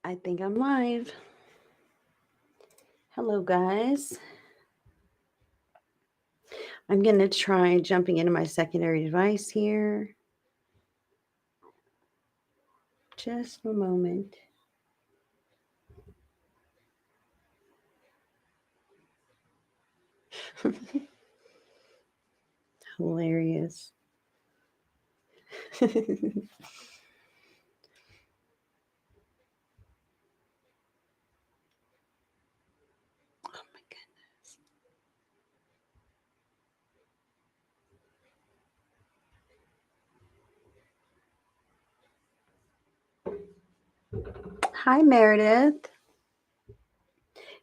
I think I'm live. Hello, guys. I'm going to try jumping into my secondary device here. Just a moment. Hilarious. Oh my goodness. Hi, Meredith.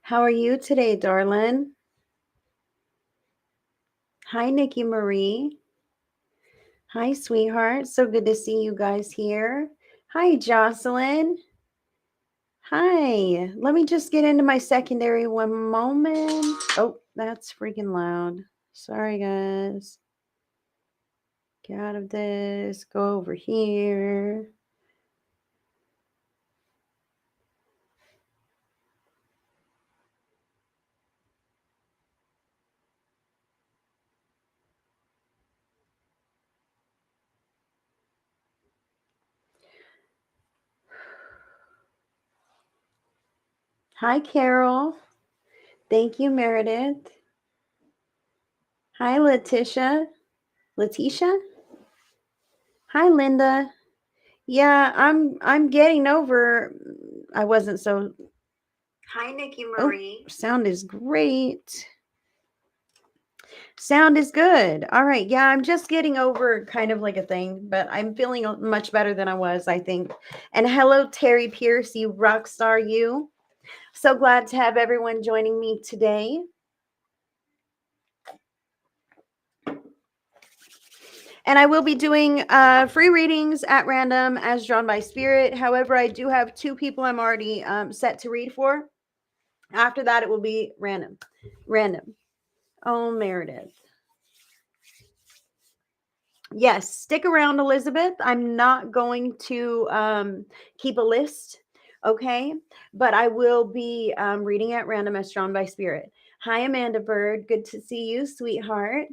How are you today, darling? Hi, Nikki Marie. Hi, sweetheart. So good to see you guys here. Hi, Jocelyn. Hi. Let me just get into my secondary one moment. Oh, that's freaking loud. Sorry, guys. Get out of this. Go over here. Hi, Carol. Thank you, Meredith. Hi, Letitia. Letitia? Hi, Linda. Yeah, I'm getting over. I wasn't so. Hi, Nikki Marie. Oh, sound is great. Sound is good. All right. Yeah, I'm just getting over kind of like a thing, but I'm feeling much better than I was, I think. And hello, Terry Pierce, you rock star, you. So glad to have everyone joining me today. And I will be doing free readings at random as drawn by spirit. However, I do have 2 people I'm already set to read for. After that, it will be random. Oh, Meredith. Yes, stick around, Elizabeth. I'm not going to keep a list, okay? But I will be reading at random as drawn by spirit. Hi, Amanda Bird. Good to see you, sweetheart.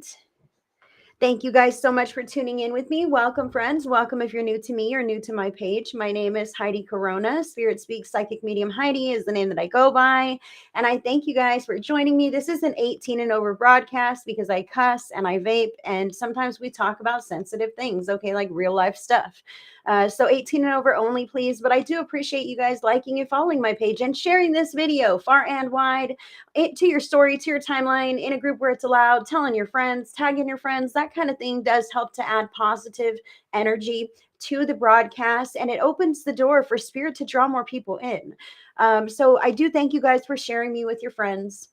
Thank you guys so much for tuning in with me. Welcome, friends. Welcome if you're new to me or new to my page. My name is Heidi Corona. Spirit Speaks Psychic Medium Heidi is the name that I go by. And I thank you guys for joining me. This is an 18 and over broadcast because I cuss and I vape. And sometimes we talk about sensitive things, okay, like real life stuff. So 18 and over only, please. But I do appreciate you guys liking and following my page and sharing this video far and wide to your story, to your timeline, in a group where it's allowed, telling your friends, tagging your friends, that kind of thing does help to add positive energy to the broadcast, and it opens the door for spirit to draw more people in. So I do thank you guys for sharing me with your friends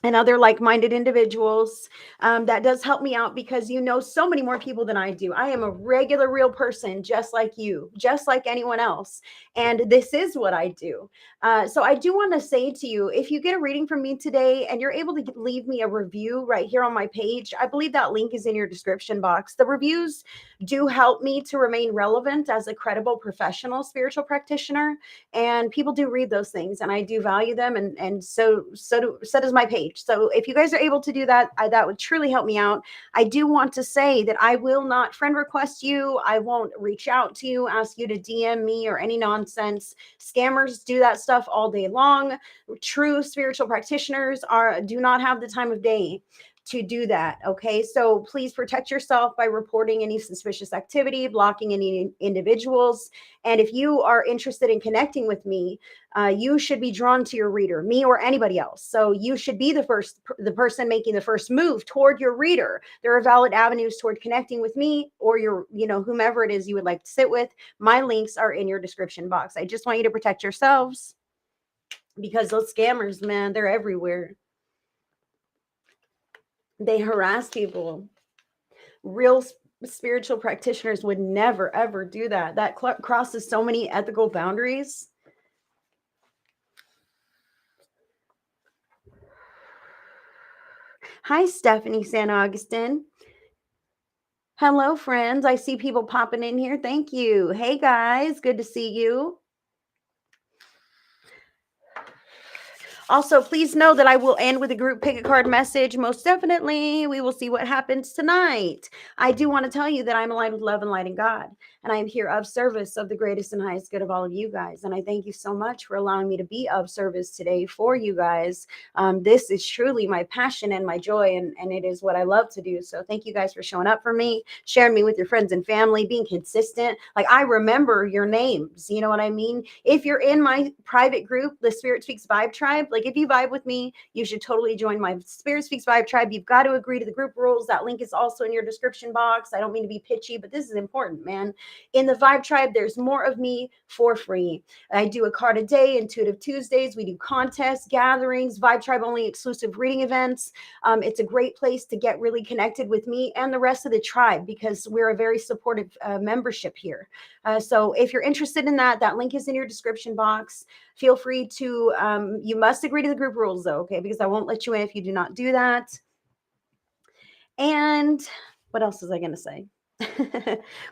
and other like-minded individuals. That does help me out because you know so many more people than I do. I am a regular real person just like you, just like anyone else, and this is what I do. So I do want to say to you, if you get a reading from me today and you're able to leave me a review right here on my page, I believe that link is in your description box. The reviews do help me to remain relevant as a credible professional spiritual practitioner, and people do read those things and I do value them, and so does my page. So if you guys are able to do that, that would truly help me out. I do want to say that I will not friend request you. I won't reach out to you, ask you to DM me or any nonsense. Scammers do that stuff all day long. True spiritual practitioners do not have the time of day to do that. Okay. So please protect yourself by reporting any suspicious activity, blocking any individuals. And if you are interested in connecting with me, you should be drawn to your reader, me or anybody else. So you should be the person making the first move toward your reader. There are valid avenues toward connecting with me or your, whomever it is you would like to sit with. My links are in your description box. I just want you to protect yourselves because those scammers, man, they're everywhere. They harass people. Real spiritual practitioners would never, ever do that. That crosses so many ethical boundaries. Hi, Stephanie San Augustine. Hello, friends. I see people popping in here. Thank you. Hey, guys. Good to see you. Also, please know that I will end with a group pick a card message. Most definitely. We will see what happens tonight. I do want to tell you that I'm aligned with love and light and God, and I am here of service of the greatest and highest good of all of you guys. And I thank you so much for allowing me to be of service today for you guys. This is truly my passion and my joy, and it is what I love to do. So thank you guys for showing up for me, sharing me with your friends and family, being consistent. Like, I remember your names. You know what I mean? If you're in my private group, the Spirit Speaks Vibe Tribe, like, if you vibe with me, you should totally join my Spirit Speaks Vibe Tribe. You've got to agree to the group rules. That link is also in your description box. I don't mean to be pitchy, but this is important, man. In the Vibe Tribe, there's more of me for free. I do a card a day, Intuitive Tuesdays. We do contests, gatherings, Vibe Tribe only exclusive reading events. It's a great place to get really connected with me and the rest of the tribe, because we're a very supportive membership here. So if you're interested in that, that link is in your description box. Feel free to, you must agree to the group rules though, okay? Because I won't let you in if you do not do that. And what else was I going to say?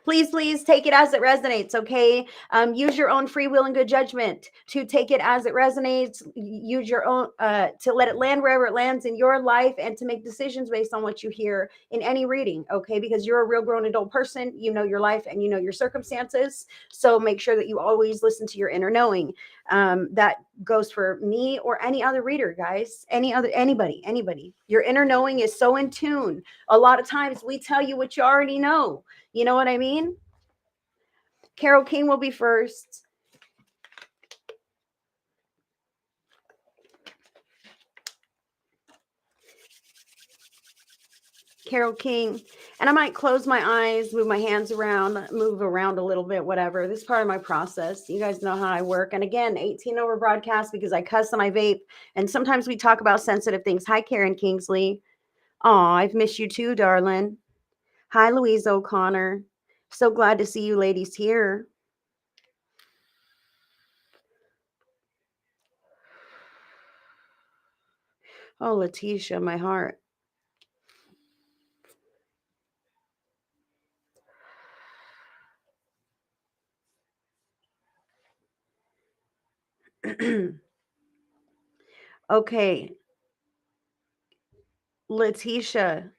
Please take it as it resonates, okay? Use your own free will and good judgment to take it as it resonates. Use your own, to let it land wherever it lands in your life, and to make decisions based on what you hear in any reading, okay? Because you're a real grown adult person. You know your life and you know your circumstances. So make sure that you always listen to your inner knowing. That goes for me or any other reader, guys. Anybody. Your inner knowing is so in tune. A lot of times we tell you what you already know. You know what I mean? Carol King will be first. Carol King. And I might close my eyes, move my hands around, move around a little bit, whatever. This is part of my process. You guys know how I work. And again, 18 over broadcast because I cuss and I vape. And sometimes we talk about sensitive things. Hi, Karen Kingsley. Aw, I've missed you too, darling. Hi, Louise O'Connor. So glad to see you ladies here. Oh, Letitia, my heart. Okay, Letitia,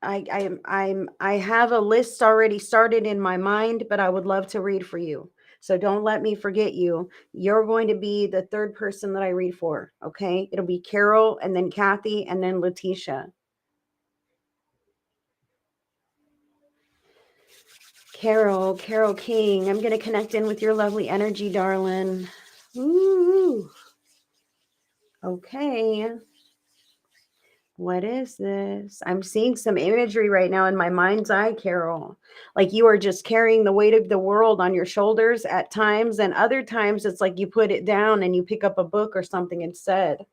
I have a list already started in my mind, but I would love to read for you. So don't let me forget you. You're going to be the third person that I read for. Okay, it'll be Carol, and then Kathy, and then Letitia. Carol King, I'm going to connect in with your lovely energy, darling. Ooh. Okay. What is this? I'm seeing some imagery right now in my mind's eye, Carol. Like you are just carrying the weight of the world on your shoulders at times, and other times it's like you put it down and you pick up a book or something instead.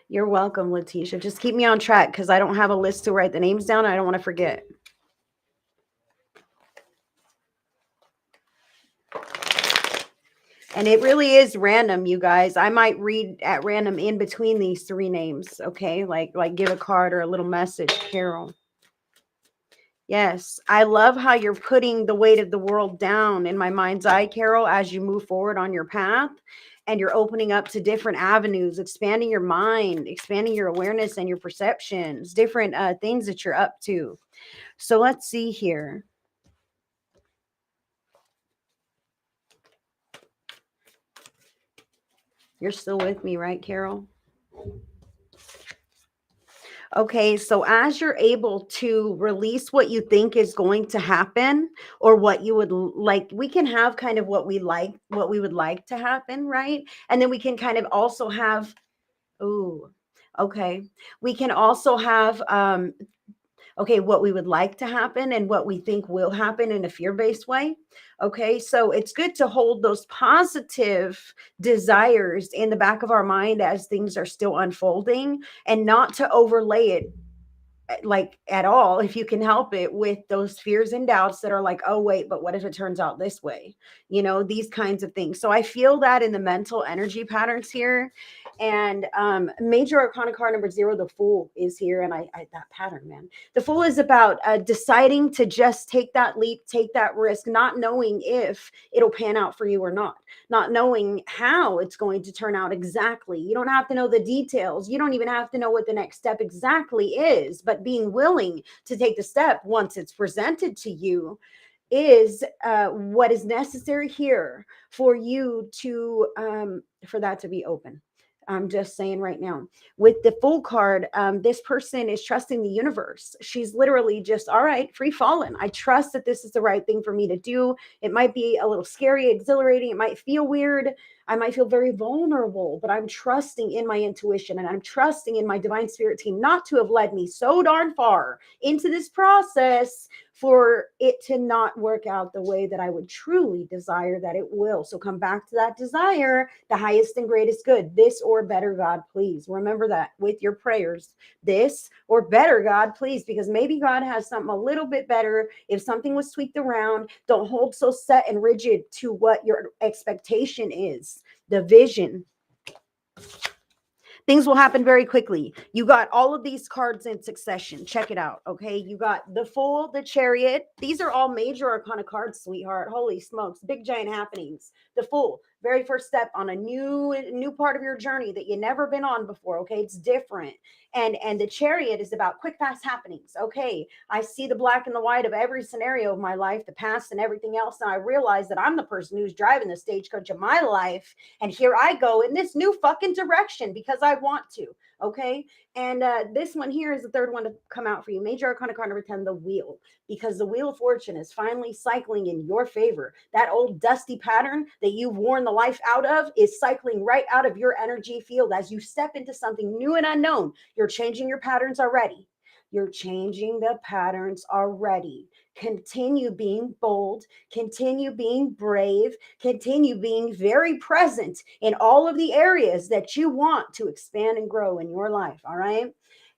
You're welcome, Letitia. Just keep me on track because I don't have a list to write the names down. I don't want to forget. And it really is random, you guys. I might read at random in between these three names, okay? Like give a card or a little message, Carol. Yes, I love how you're putting the weight of the world down in my mind's eye, Carol, as you move forward on your path, and you're opening up to different avenues, expanding your mind, expanding your awareness and your perceptions, different things that you're up to. So let's see here. You're still with me, right, Carol? Okay, so as you're able to release what you think is going to happen, or what you would like, we can have kind of what we would like to happen, right? And then we can kind of also have, ooh, okay. We can also have okay, what we would like to happen and what we think will happen in a fear-based way. Okay, so it's good to hold those positive desires in the back of our mind as things are still unfolding, and not to overlay it like at all, if you can help it, with those fears and doubts that are like, oh wait, but what if it turns out this way, these kinds of things. So I feel that in the mental energy patterns here. And major arcana card number 0, the Fool, is here. And I that pattern, man. The Fool is about deciding to just take that leap, take that risk, not knowing if it'll pan out for you or not knowing how it's going to turn out exactly. You don't have to know the details. You don't even have to know what the next step exactly is, but being willing to take the step once it's presented to you is what is necessary here for you to for that to be open. I'm just saying right now, with the Fool card, this person is trusting the universe. She's literally just, all right, free falling. I trust that this is the right thing for me to do. It might be a little scary, exhilarating. It might feel weird. I might feel very vulnerable, but I'm trusting in my intuition, and I'm trusting in my divine spirit team not to have led me so darn far into this process for it to not work out the way that I would truly desire that it will. So come back to that desire, the highest and greatest good, this or better, God, please. Remember that with your prayers, this or better, God, please, because maybe God has something a little bit better. If something was tweaked around, don't hold so set and rigid to what your expectation is, the vision. Things will happen very quickly. You got all of these cards in succession. Check it out. Okay. You got the Fool, the Chariot. These are all major arcana cards, sweetheart. Holy smokes. Big giant happenings. The Fool, very first step on a new part of your journey that you never been on before. Okay. It's different. And the Chariot is about quick, fast happenings. Okay. I see the black and the white of every scenario of my life, the past and everything else. And I realize that I'm the person who's driving the stagecoach of my life. And here I go in this new fucking direction because I want to. Okay. And this one here is the third one to come out for you. Major arcana card number 10, the Wheel, because the Wheel of Fortune is finally cycling in your favor. That old dusty pattern that you've worn the life out of is cycling right out of your energy field as you step into something new and unknown. You're changing your patterns already. You're changing the patterns already. Continue being bold, continue being brave, continue being very present in all of the areas that you want to expand and grow in your life. All right.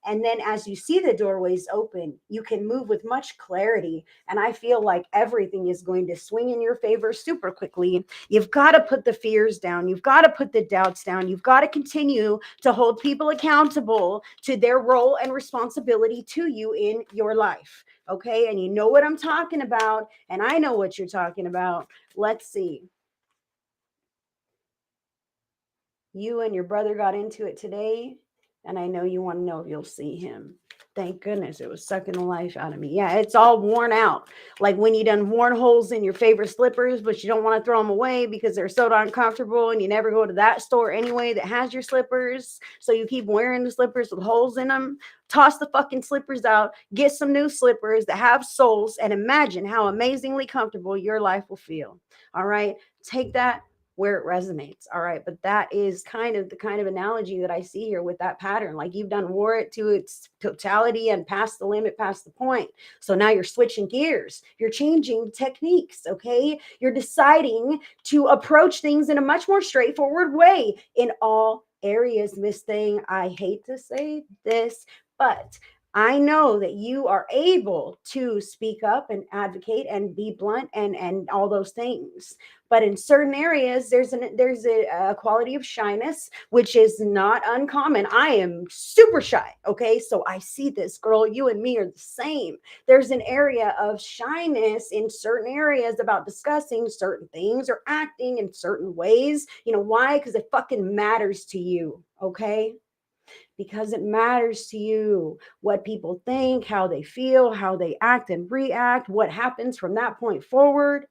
And then as you see the doorways open, you can move with much clarity. And I feel like everything is going to swing in your favor super quickly. You've got to put the fears down. You've got to put the doubts down. You've got to continue to hold people accountable to their role and responsibility to you in your life. Okay. And you know what I'm talking about. And I know what you're talking about. Let's see. You and your brother got into it today. And I know you want to know if you'll see him. Thank goodness it was sucking the life out of me. Yeah, it's all worn out. Like when you done worn holes in your favorite slippers, but you don't want to throw them away because they're so darn comfortable and you never go to that store anyway that has your slippers. So you keep wearing the slippers with holes in them. Toss the fucking slippers out. Get some new slippers that have soles and imagine how amazingly comfortable your life will feel. All right. Take that where it resonates. All right. But that is the kind of analogy that I see here with that pattern. Like you've done wore it to its totality and past the limit, past the point. So now you're switching gears. You're changing techniques. Okay. You're deciding to approach things in a much more straightforward way in all areas. Miss Thing, I hate to say this, but I know that you are able to speak up and advocate and be blunt and all those things. But in certain areas, there's a quality of shyness, which is not uncommon. I am super shy. Okay. So I see this, girl, you and me are the same. There's an area of shyness in certain areas about discussing certain things or acting in certain ways. You know why? Because it fucking matters to you. Okay. Because it matters to you what people think, how they feel, how they act and react, what happens from that point forward.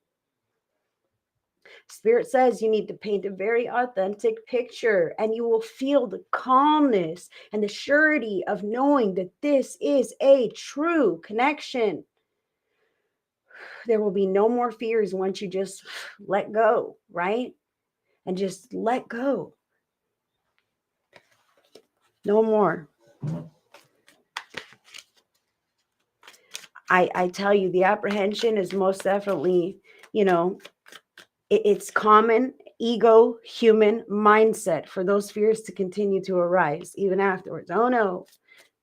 Spirit says you need to paint a very authentic picture and you will feel the calmness and the surety of knowing that this is a true connection. There will be no more fears once you just let go, right? And just let go. No more. I tell you, the apprehension is most definitely, it's common ego, human mindset for those fears to continue to arise even afterwards. Oh no,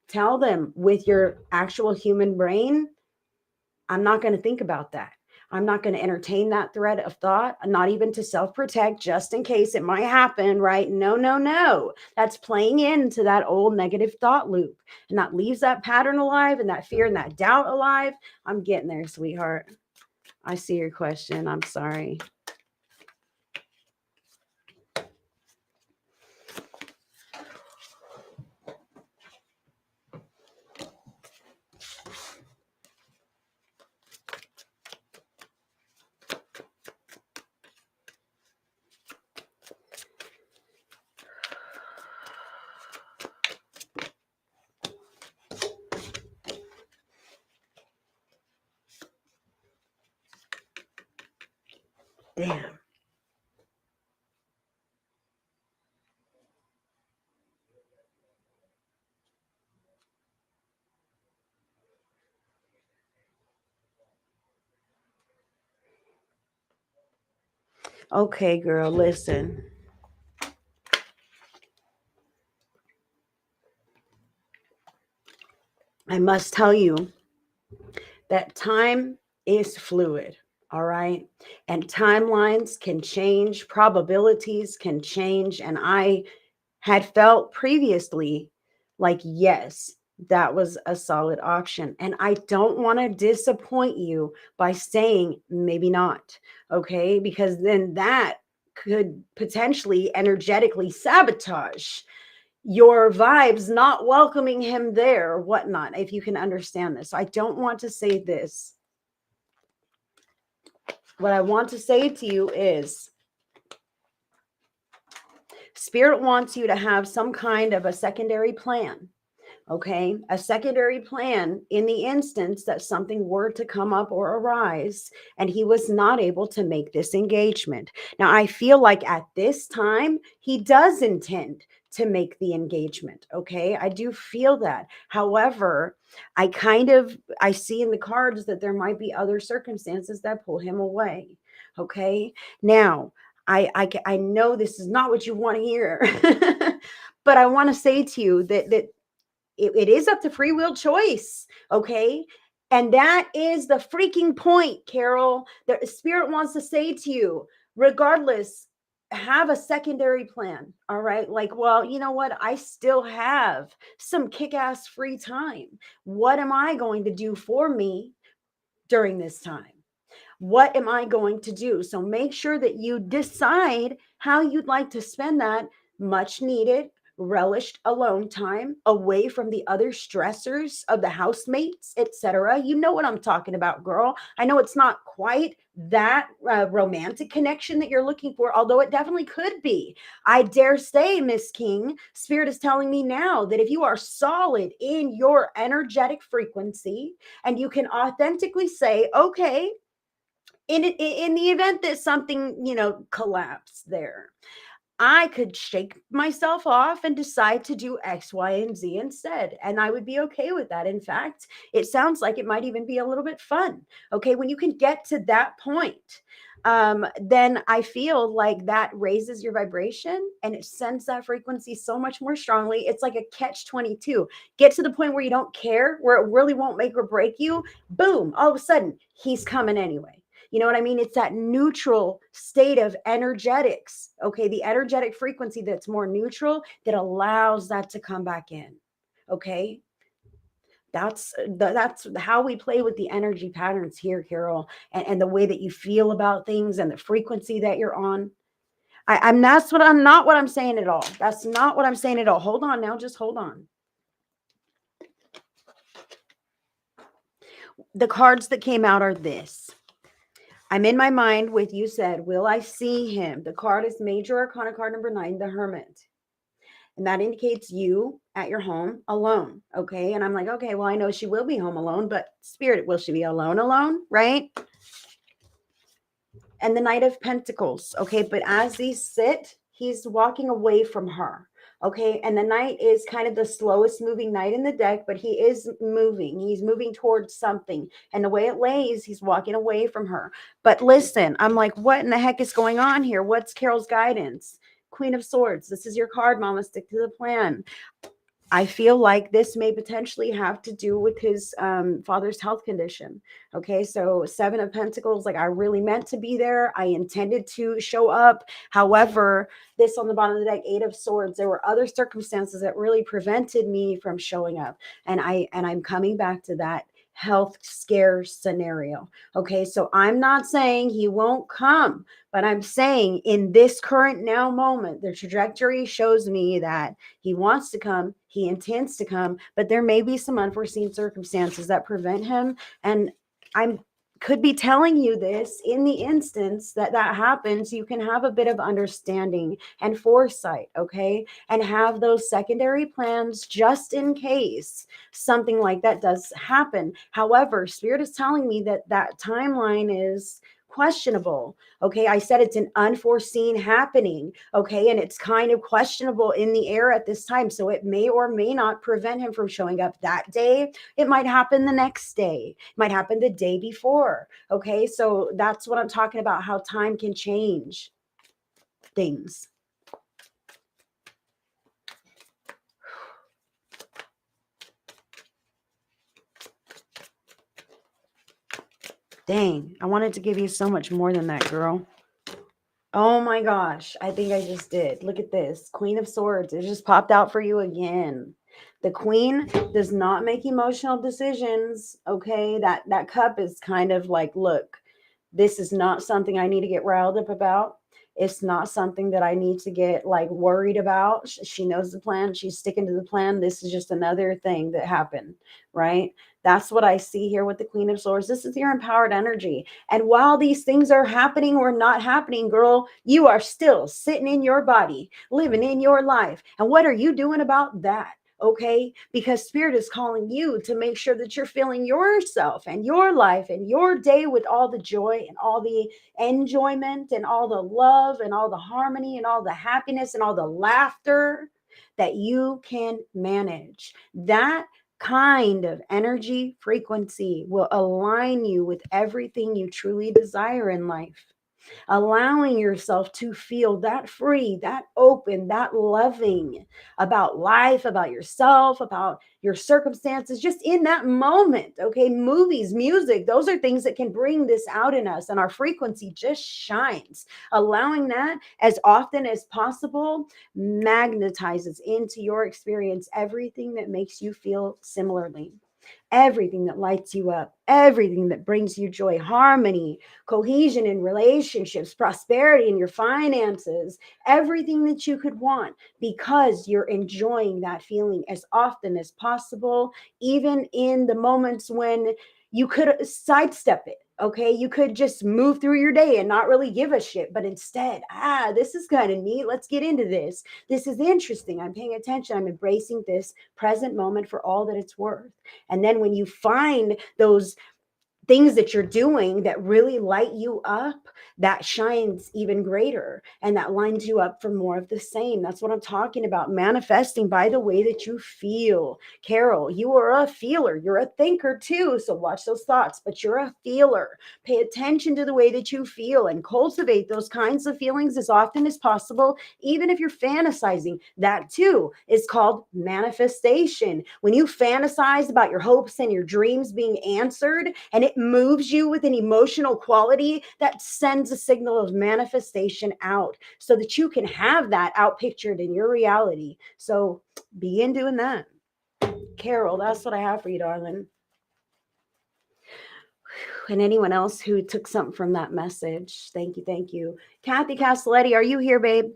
tell them with your actual human brain, I'm not going to think about that. I'm not going to entertain that thread of thought, not even to self-protect, just in case it might happen, right? No, no, no. That's playing into that old negative thought loop. And that leaves that pattern alive and that fear and that doubt alive. I'm getting there, sweetheart. I see your question. I'm sorry. Damn. Okay, girl, listen. I must tell you that time is fluid, all right? And timelines can change, probabilities can change. And I had felt previously like, yes, that was a solid option. And I don't want to disappoint you by saying maybe not, okay? Because then that could potentially energetically sabotage your vibes, not welcoming him there or whatnot, if you can understand this. So I don't want to say this. What I want to say to you is Spirit wants you to have some kind of a secondary plan. Okay, a secondary plan in the instance that something were to come up or arise and he was not able to make this engagement. Now, I feel like at this time, he does intend to make the engagement. Okay, I do feel that. However, I see in the cards that there might be other circumstances that pull him away. Okay, now I know this is not what you want to hear, but I want to say to you that it is up to free will choice, okay? And that is the freaking point, Carol. The Spirit wants to say to you, regardless, have a secondary plan, all right? Like, well, you know what? I still have some kick-ass free time. What am I going to do for me during this time? What am I going to do? So make sure that you decide how you'd like to spend that much needed, relished alone time away from the other stressors of the housemates, etc. You know what I'm talking about, girl. I know it's not quite that romantic connection that you're looking for, although it definitely could be. I dare say, Miss King, Spirit is telling me now that if you are solid in your energetic frequency and you can authentically say, okay, in the event that something, collapsed there, I could shake myself off and decide to do X, Y, and Z instead. And I would be okay with that. In fact, it sounds like it might even be a little bit fun. Okay. When you can get to that point, then I feel like that raises your vibration and it sends that frequency so much more strongly. It's like a catch 22. Get to the point where you don't care, where it really won't make or break you. Boom. All of a sudden, he's coming anyway. You know what I mean? It's that neutral state of energetics. Okay. The energetic frequency that's more neutral that allows that to come back in. Okay. That's how we play with the energy patterns here, Carol, and the way that you feel about things and the frequency that you're on. I'm not what I'm saying at all. That's not what I'm saying at all. Hold on now, just hold on. The cards that came out are this. I'm in my mind with, you said, will I see him? The card is Major Arcana card number 9, the Hermit. And that indicates you at your home alone. Okay. And I'm like, okay, well, I know she will be home alone, but Spirit, will she be alone? Right? And the Knight of Pentacles. Okay. But as these sit, he's walking away from her. Okay. And the Knight is kind of the slowest moving Knight in the deck, but he is moving. He's moving towards something. And the way it lays, he's walking away from her. But listen, I'm like, what in the heck is going on here? What's Carol's guidance? Queen of Swords. This is your card, Mama. Stick to the plan. I feel like this may potentially have to do with his father's health condition. Okay, so Seven of Pentacles, like I really meant to be there. I intended to show up. However, this on the bottom of the deck, Eight of Swords, there were other circumstances that really prevented me from showing up. And I'm coming back to that health scare scenario. Okay, so I'm not saying he won't come, but I'm saying in this current now moment, the trajectory shows me that he wants to come, he intends to come, but there may be some unforeseen circumstances that prevent him. And I'm could be telling you this in the instance that that happens. You can have a bit of understanding and foresight, okay, and have those secondary plans just in case something like that does happen. However, Spirit is telling me that that timeline is questionable. Okay, I said it's an unforeseen happening. Okay, and it's kind of questionable in the air at this time. So it may or may not prevent him from showing up that day. It might happen the next day, it might happen the day before. Okay, so that's what I'm talking about, how time can change things. Dang, I wanted to give you so much more than that, girl. Oh my gosh, I think I just did. Look at this. Queen of Swords. It just popped out for you again. The Queen does not make emotional decisions, okay? That cup is kind of like, look, this is not something I need to get riled up about. It's not something that I need to get like worried about. She knows the plan. She's sticking to the plan. This is just another thing that happened, right? That's what I see here with the Queen of Swords. This is your empowered energy. And while these things are happening or not happening, girl, you are still sitting in your body, living in your life. And what are you doing about that? Okay, because Spirit is calling you to make sure that you're feeling yourself and your life and your day with all the joy and all the enjoyment and all the love and all the harmony and all the happiness and all the laughter that you can manage. That kind of energy frequency will align you with everything you truly desire in life. Allowing yourself to feel that free, that open, that loving about life, about yourself, about your circumstances, just in that moment. Okay, movies, music, those are things that can bring this out in us, and our frequency just shines. Allowing that as often as possible magnetizes into your experience everything that makes you feel similarly, everything that lights you up, everything that brings you joy, harmony, cohesion in relationships, prosperity in your finances, everything that you could want, because you're enjoying that feeling as often as possible, even in the moments when you could sidestep it. Okay, you could just move through your day and not really give a shit, but instead, this is kind of neat. Let's get into this. This is interesting. I'm paying attention. I'm embracing this present moment for all that it's worth. And then when you find those things that you're doing that really light you up, that shines even greater, and that lines you up for more of the same. That's what I'm talking about. Manifesting by the way that you feel. Carol, you are a feeler. You're a thinker too. So watch those thoughts, but you're a feeler. Pay attention to the way that you feel and cultivate those kinds of feelings as often as possible, even if you're fantasizing. That too is called manifestation. When you fantasize about your hopes and your dreams being answered, and it moves you with an emotional quality, that sends a signal of manifestation out so that you can have that out pictured in your reality. So begin doing that. Carol, that's what I have for you, darling. And anyone else who took something from that message, thank you, thank you. Kathy Castelletti, are you here, babe?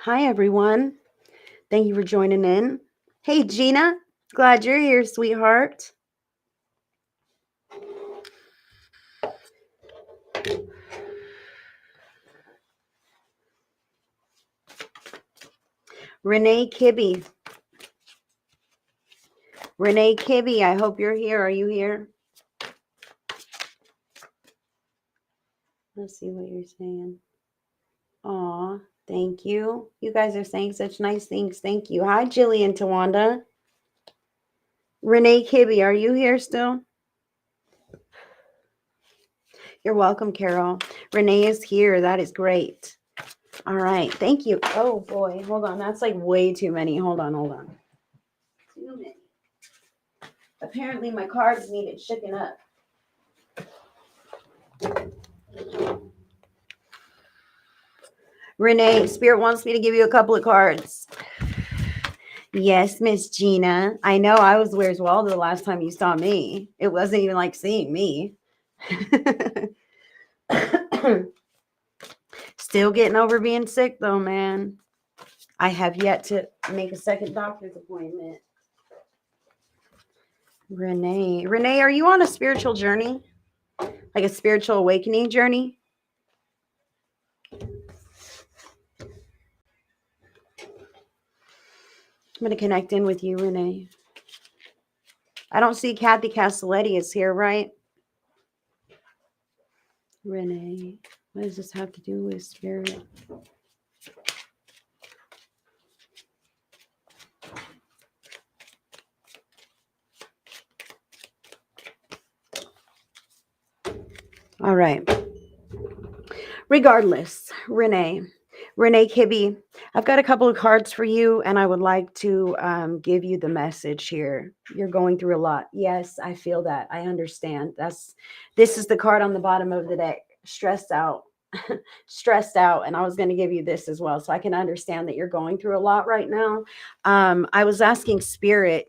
Hi, everyone. Thank you for joining in. Hey, Gina. Glad you're here, sweetheart. Renee Kibbe. Renee Kibbe, I hope you're here. Are you here? Let's see what you're saying. Aw. Thank you. You guys are saying such nice things. Thank you. Hi, Jillian Tawanda. Renee Kibbe, are you here still? You're welcome, Carol. Renee is here. That is great. All right. Thank you. Oh, boy. Hold on. That's like way too many. Hold on. Hold on. Too many. Apparently, my cards needed shooken up. Renee, Spirit wants me to give you a couple of cards. Yes, Miss Gina. I know I was Where's Waldo the last time you saw me. It wasn't even like seeing me. Still getting over being sick though, man. I have yet to make a second doctor's appointment. Renee. Renee, are you on a spiritual journey? Like a spiritual awakening journey? I'm going to connect in with you, Renee. I don't see Kathy Castelletti is here, right? Renee. What does this have to do with spirit? All right. Regardless, Renee Kibbe, I've got a couple of cards for you, and I would like to give you the message here. You're going through a lot. Yes, I feel that. I understand. This is the card on the bottom of the deck. Stressed out. Stressed out. And I was going to give you this as well, so I can understand that you're going through a lot right now. I was asking Spirit,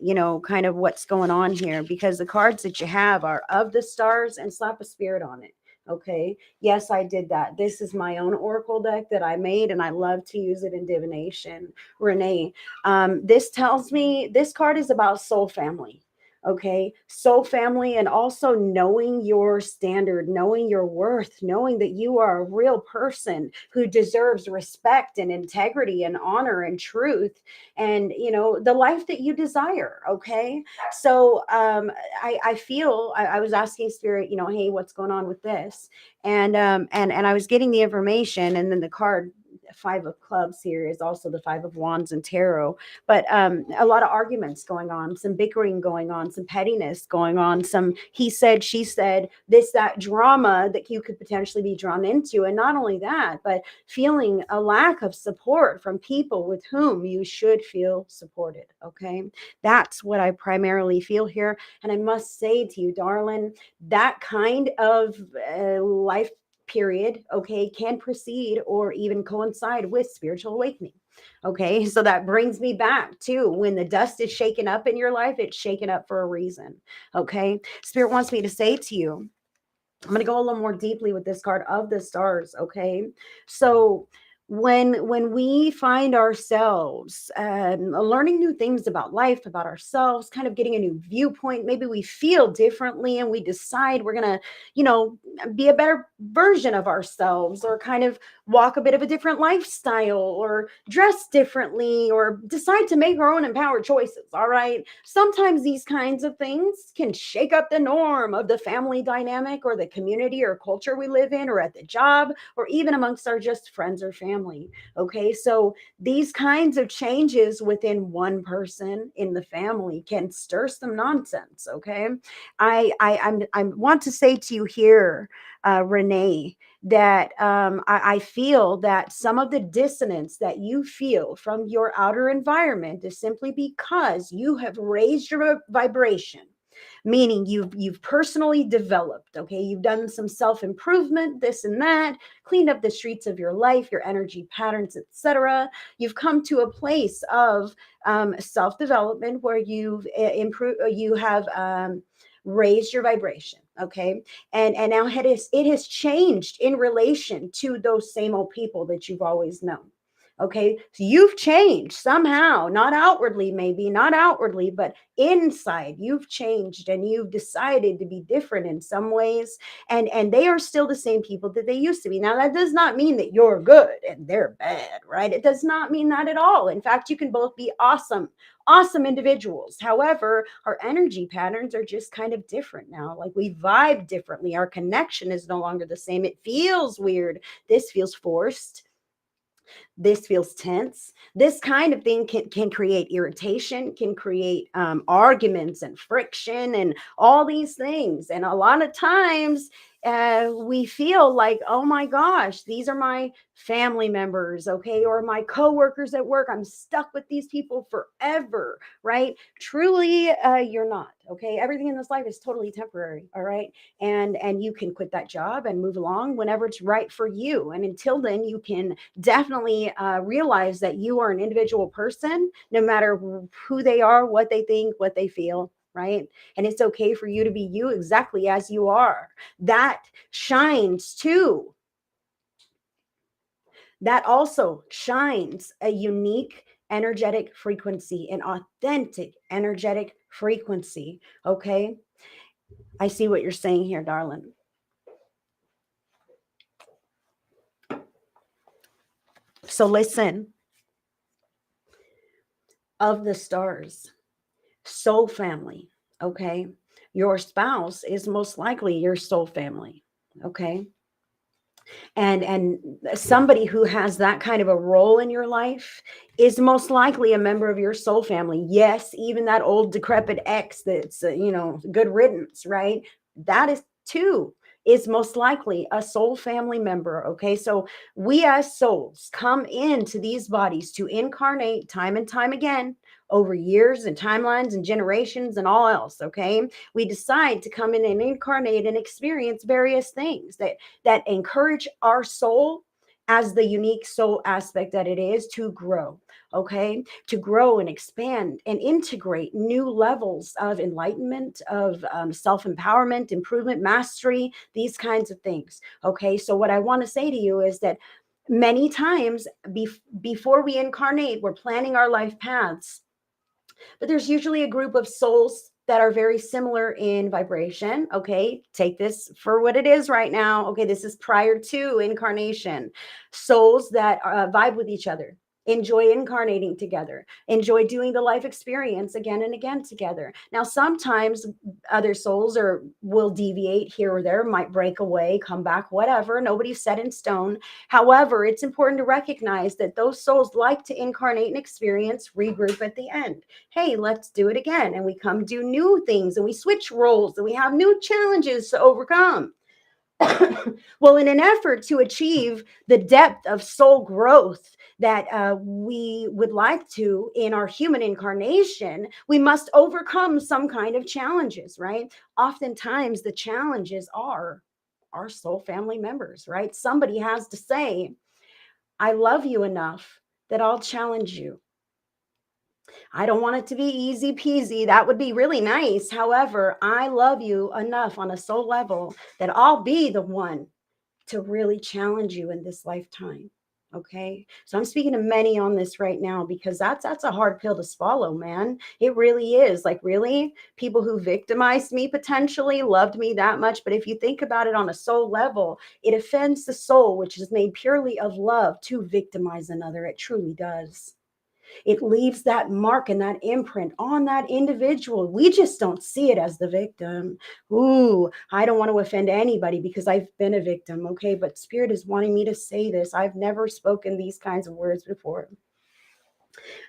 kind of what's going on here, because the cards that you have are of the stars and slap a spirit on it. Okay. Yes, I did that. This is my own oracle deck that I made, and I love to use it in divination. Renee, this tells me this card is about soul family. Okay. Soul family, and also knowing your standard, knowing your worth, knowing that you are a real person who deserves respect and integrity and honor and truth, and, the life that you desire. Okay. So I feel I was asking Spirit, hey, what's going on with this? And I was getting the information, and then the card Five of Clubs here is also the Five of Wands and Tarot. But a lot of arguments going on, some bickering going on, some pettiness going on, some he said, she said, this, that drama that you could potentially be drawn into. And not only that, but feeling a lack of support from people with whom you should feel supported. Okay. That's what I primarily feel here. And I must say to you, darling, that kind of life period, okay, can proceed or even coincide with spiritual awakening. Okay, so that brings me back to when the dust is shaken up in your life, it's shaken up for a reason. Okay, Spirit wants me to say to you, I'm going to go a little more deeply with this card of the stars. Okay, so when we find ourselves learning new things about life, about ourselves, kind of getting a new viewpoint, maybe we feel differently and we decide we're going to, be a better version of ourselves, or kind of walk a bit of a different lifestyle, or dress differently, or decide to make our own empowered choices. All right, sometimes these kinds of things can shake up the norm of the family dynamic, or the community or culture we live in, or at the job, or even amongst our just friends or family. Okay, so these kinds of changes within one person in the family can stir some nonsense. Okay, I want to say to you here, Renee, that I feel that some of the dissonance that you feel from your outer environment is simply because you have raised your vibration, meaning you've personally developed. Okay, you've done some self-improvement, this and that, cleaned up the streets of your life, your energy patterns, etc. You've come to a place of self-development where you've improved, you have raised your vibration. Okay, and now it has changed in relation to those same old people that you've always known. Okay, so you've changed somehow, not outwardly, maybe not outwardly, but inside you've changed, and you've decided to be different in some ways, and they are still the same people that they used to be. Now, that does not mean that you're good and they're bad, right? It does not mean that at all. In fact, you can both be awesome individuals. However, our energy patterns are just kind of different now. Like, we vibe differently. Our connection is no longer the same. It feels weird. This feels forced. This feels tense. This kind of thing can create irritation, can create arguments and friction and all these things. And a lot of times we feel like, oh my gosh, these are my family members, okay, or my coworkers at work. I'm stuck with these people forever, right? Truly, you're not, okay? Everything in this life is totally temporary, all right? And you can quit that job and move along whenever it's right for you. And until then, you can definitely realize that you are an individual person, no matter who they are, what they think, what they feel, right? And it's okay for you to be you exactly as you are. That shines too. That also shines a unique energetic frequency, an authentic energetic frequency. Okay. I see what you're saying here, darling. So listen, of the stars, soul family, okay? Your spouse is most likely your soul family, okay? And somebody who has that kind of a role in your life is most likely a member of your soul family. Yes, even that old decrepit ex that's good riddance, right? That is too is most likely a soul family member. Okay, so we as souls come into these bodies to incarnate time and time again over years and timelines and generations and all else. Okay, we decide to come in and incarnate and experience various things that encourage our soul as the unique soul aspect that it is to grow, okay? To grow and expand and integrate new levels of enlightenment, of self empowerment, improvement, mastery, these kinds of things, okay? So, what I want to say to you is that many times before we incarnate, we're planning our life paths, but there's usually a group of souls that are very similar in vibration. Okay, take this for what it is right now. Okay, this is prior to incarnation. Souls that vibe with each other, enjoy incarnating together, enjoy doing the life experience again and again together. Now, sometimes other souls will deviate here or there, might break away, come back, whatever. Nobody's set in stone. However, it's important to recognize that those souls like to incarnate and experience, regroup at the end. Hey, let's do it again. And we come do new things and we switch roles and we have new challenges to overcome. Well, in an effort to achieve the depth of soul growth that we would like to in our human incarnation, we must overcome some kind of challenges, right? Oftentimes, the challenges are our soul family members, right? Somebody has to say, I love you enough that I'll challenge you. I don't want it to be easy peasy. That would be really nice. However, I love you enough on a soul level that I'll be the one to really challenge you in this lifetime. Okay. So I'm speaking to many on this right now because that's a hard pill to swallow, man. It really is. Like, really? People who victimized me potentially loved me that much. But if you think about it on a soul level, it offends the soul, which is made purely of love, to victimize another. It truly does. It leaves that mark and that imprint on that individual. We just don't see it as the victim. Ooh, I don't want to offend anybody because I've been a victim, okay? But Spirit is wanting me to say this. I've never spoken these kinds of words before.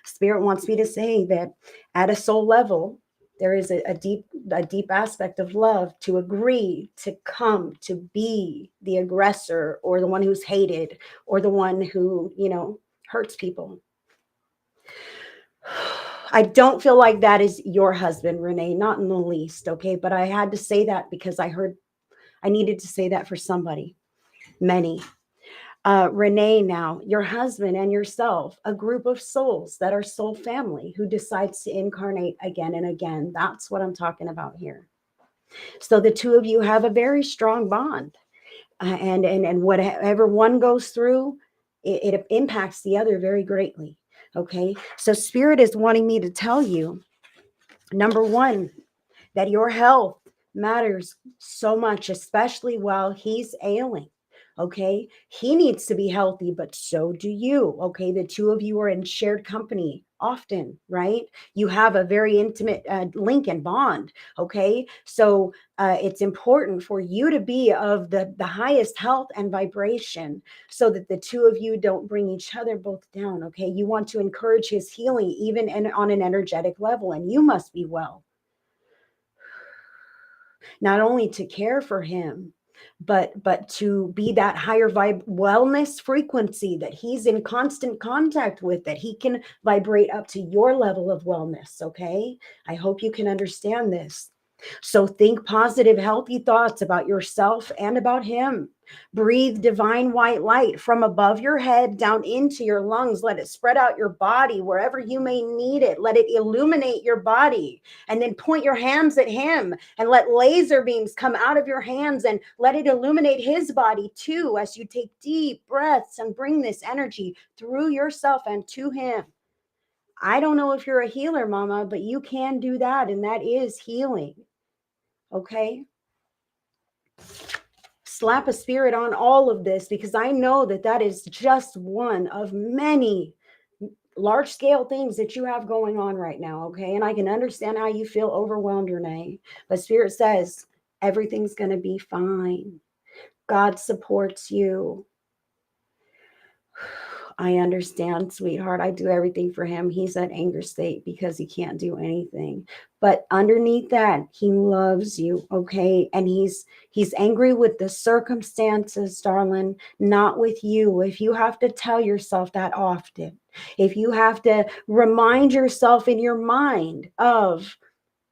Spirit wants me to say that at a soul level, there is a deep aspect of love to agree to come to be the aggressor or the one who's hated or the one who, hurts people. I don't feel like that is your husband, Renee, not in the least. Okay. But I had to say that because I needed to say that for somebody, many. Renee, now, your husband and yourself, a group of souls that are soul family who decides to incarnate again and again. That's what I'm talking about here. So the two of you have a very strong bond. And whatever one goes through, it impacts the other very greatly. Okay. So Spirit is wanting me to tell you, number one, that your health matters so much, especially while he's ailing. Okay. He needs to be healthy, but so do you. Okay. The two of you are in shared company often, right? You have a very intimate link and bond. Okay. So it's important for you to be of the highest health and vibration so that the two of you don't bring each other both down. Okay. You want to encourage his healing, even on an energetic level, and you must be well, not only to care for him, but to be that higher vibe wellness frequency that he's in constant contact with, that he can vibrate up to your level of wellness. Okay. I hope you can understand this. So think positive, healthy thoughts about yourself and about him. Breathe divine white light from above your head down into your lungs. Let it spread out your body wherever you may need it. Let it illuminate your body. And then point your hands at him and let laser beams come out of your hands and let it illuminate his body too as you take deep breaths and bring this energy through yourself and to him. I don't know if you're a healer, mama, but you can do that, and that is healing. Okay. Slap a spirit on all of this, because I know that that is just one of many large scale things that you have going on right now. Okay. And I can understand how you feel overwhelmed, Renee, but spirit says everything's going to be fine. God supports you. I understand, sweetheart. I do everything for him. He's at anger state because he can't do anything. But underneath that, he loves you, okay? And he's angry with the circumstances, darling, not with you. If you have to tell yourself that often, if you have to remind yourself in your mind of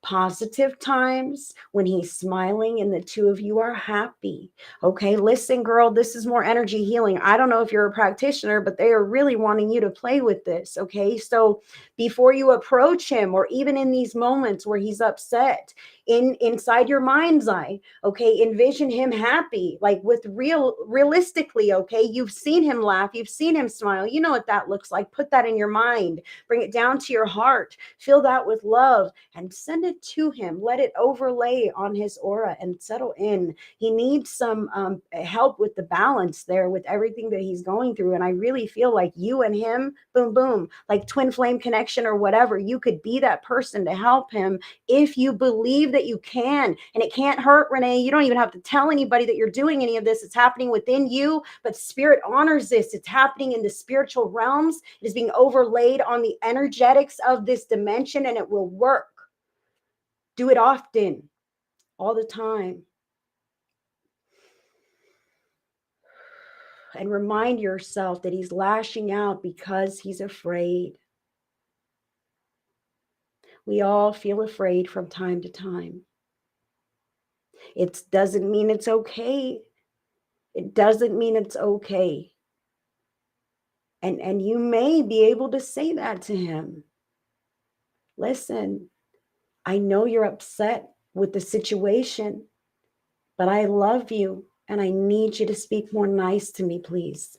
positive times when he's smiling and the two of you are happy. Okay, listen, girl, this is more energy healing. I don't know if you're a practitioner, but they are really wanting you to play with this. Okay, so before you approach him, or even in these moments where he's upset, inside your mind's eye, okay, envision him happy, like with realistically. Okay, you've seen him laugh, you've seen him smile, you know what that looks like. Put that in your mind, bring it down to your heart, fill that with love, and send it to him. Let it overlay on his aura and settle in. He needs some help with the balance there with everything that he's going through. And I really feel like you and him, boom, boom, like twin flame connection or whatever, you could be that person to help him if you believe that you can. And it can't hurt, Renee. You don't even have to tell anybody that you're doing any of this. It's happening within you, but spirit honors this. It's happening in the spiritual realms. It is being overlaid on the energetics of this dimension, and it will work. Do it often, all the time. And remind yourself that he's lashing out because he's afraid. We all feel afraid from time to time. It doesn't mean it's okay. It doesn't mean it's okay. And you may be able to say that to him. Listen, I know you're upset with the situation, but I love you and I need you to speak more nice to me, please.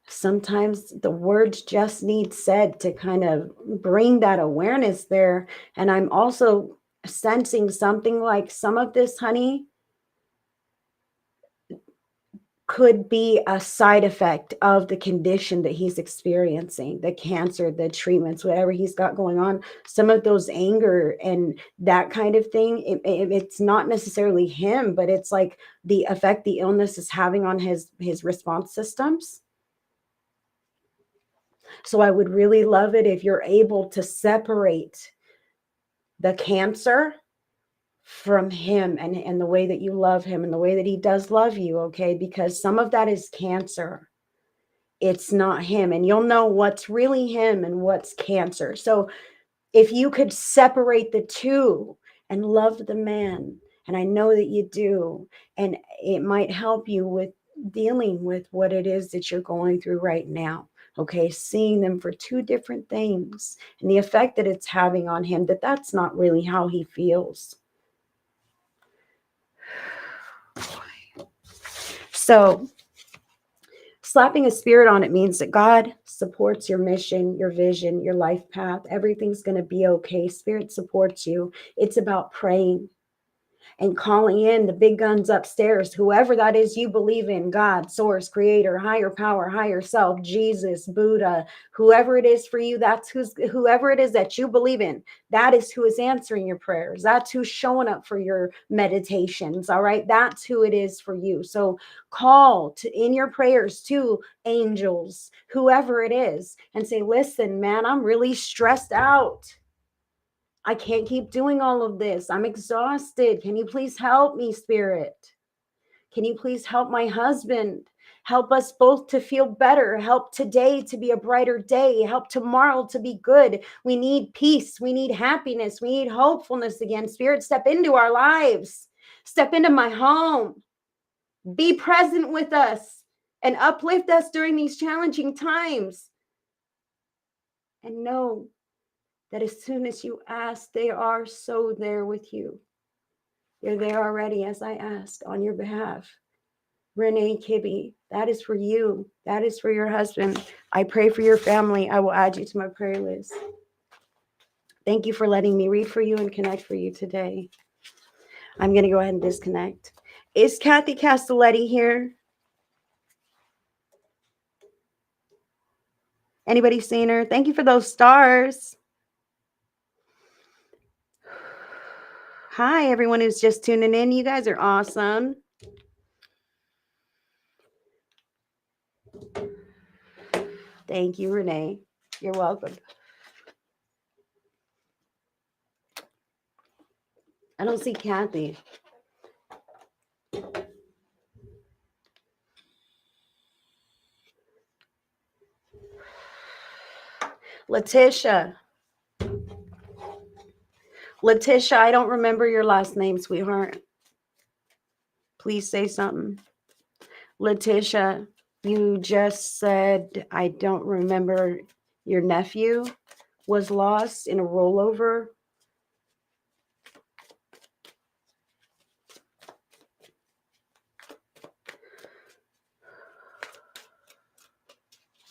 Sometimes the words just need said to kind of bring that awareness there. And I'm also sensing something like some of this, honey, could be a side effect of the condition that he's experiencing, the cancer, the treatments, whatever he's got going on. Some of those anger and that kind of thing, it's not necessarily him, but it's like the effect the illness is having on his response systems. So I would really love it if you're able to separate the cancer from him, and the way that you love him and the way that he does love you, okay? Because some of that is cancer. It's not him. And you'll know what's really him and what's cancer. So if you could separate the two and love the man, and I know that you do, and it might help you with dealing with what it is that you're going through right now. Okay, seeing them for two different things and the effect that it's having on him, that's not really how he feels. So slapping a spirit on it means that God supports your mission, your vision, your life path. Everything's going to be okay. Spirit supports you. It's about praying. and calling in the big guns upstairs, whoever that is you believe in, God, source, creator, higher power, higher self, Jesus, Buddha, whoever it is for you, whoever it is that you believe in, that is who is answering your prayers. That's who's showing up for your meditations. All right. That's who it is for you. So call in your prayers to angels, whoever it is, and say, listen, man, I'm really stressed out. I can't keep doing all of this. I'm exhausted. Can you please help me, Spirit? Can you please help my husband? Help us both to feel better. Help today to be a brighter day. Help tomorrow to be good. We need peace. We need happiness. We need hopefulness again. Spirit, step into our lives. Step into my home. Be present with us and uplift us during these challenging times. And know that as soon as you ask, they are so there with you. They're there already, as I asked on your behalf. Renee Kibbe, that is for you. That is for your husband. I pray for your family. I will add you to my prayer list. Thank you for letting me read for you and connect for you today. I'm going to go ahead and disconnect. Is Kathy Castelletti here? Anybody seen her? Thank you for those stars. Hi, everyone who's just tuning in. You guys are awesome. Thank you, Renee. You're welcome. I don't see Kathy. Letitia, I don't remember your last name, sweetheart. Please say something. Letitia, you just said, I don't remember your nephew was lost in a rollover.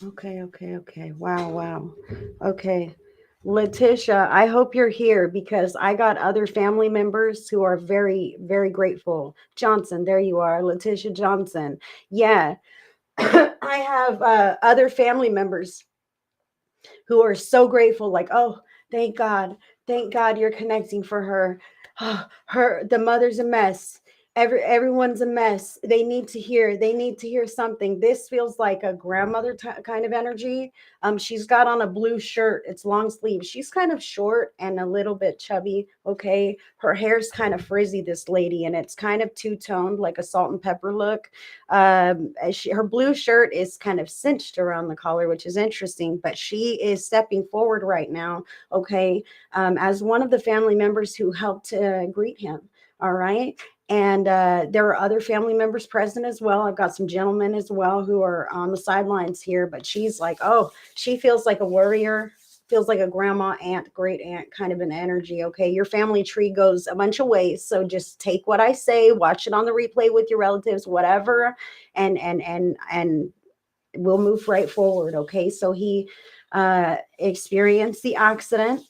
Okay. Wow. Okay. Letitia, I hope you're here because I got other family members who are very, very grateful. Johnson, there you are. Letitia Johnson. Yeah. I have other family members who are so grateful, like, oh, thank God you're connecting for her. The mother's a mess. Everyone's a mess. They need to hear something. This feels like a grandmother kind of energy. She's got on a blue shirt. It's long sleeve. She's kind of short and a little bit chubby. Okay. Her hair's kind of frizzy, this lady, and it's kind of two-toned, like a salt and pepper look. Her blue shirt is kind of cinched around the collar, which is interesting, but she is stepping forward right now. Okay. As one of the family members who helped greet him. All right. And there are other family members present as well. I've got some gentlemen as well who are on the sidelines here, but she's like, oh, she feels like a warrior, feels like a grandma, aunt, great aunt kind of an energy. Okay. Your family tree goes a bunch of ways. So just take what I say, watch it on the replay with your relatives, whatever, and we'll move right forward. Okay. So he experienced the accident.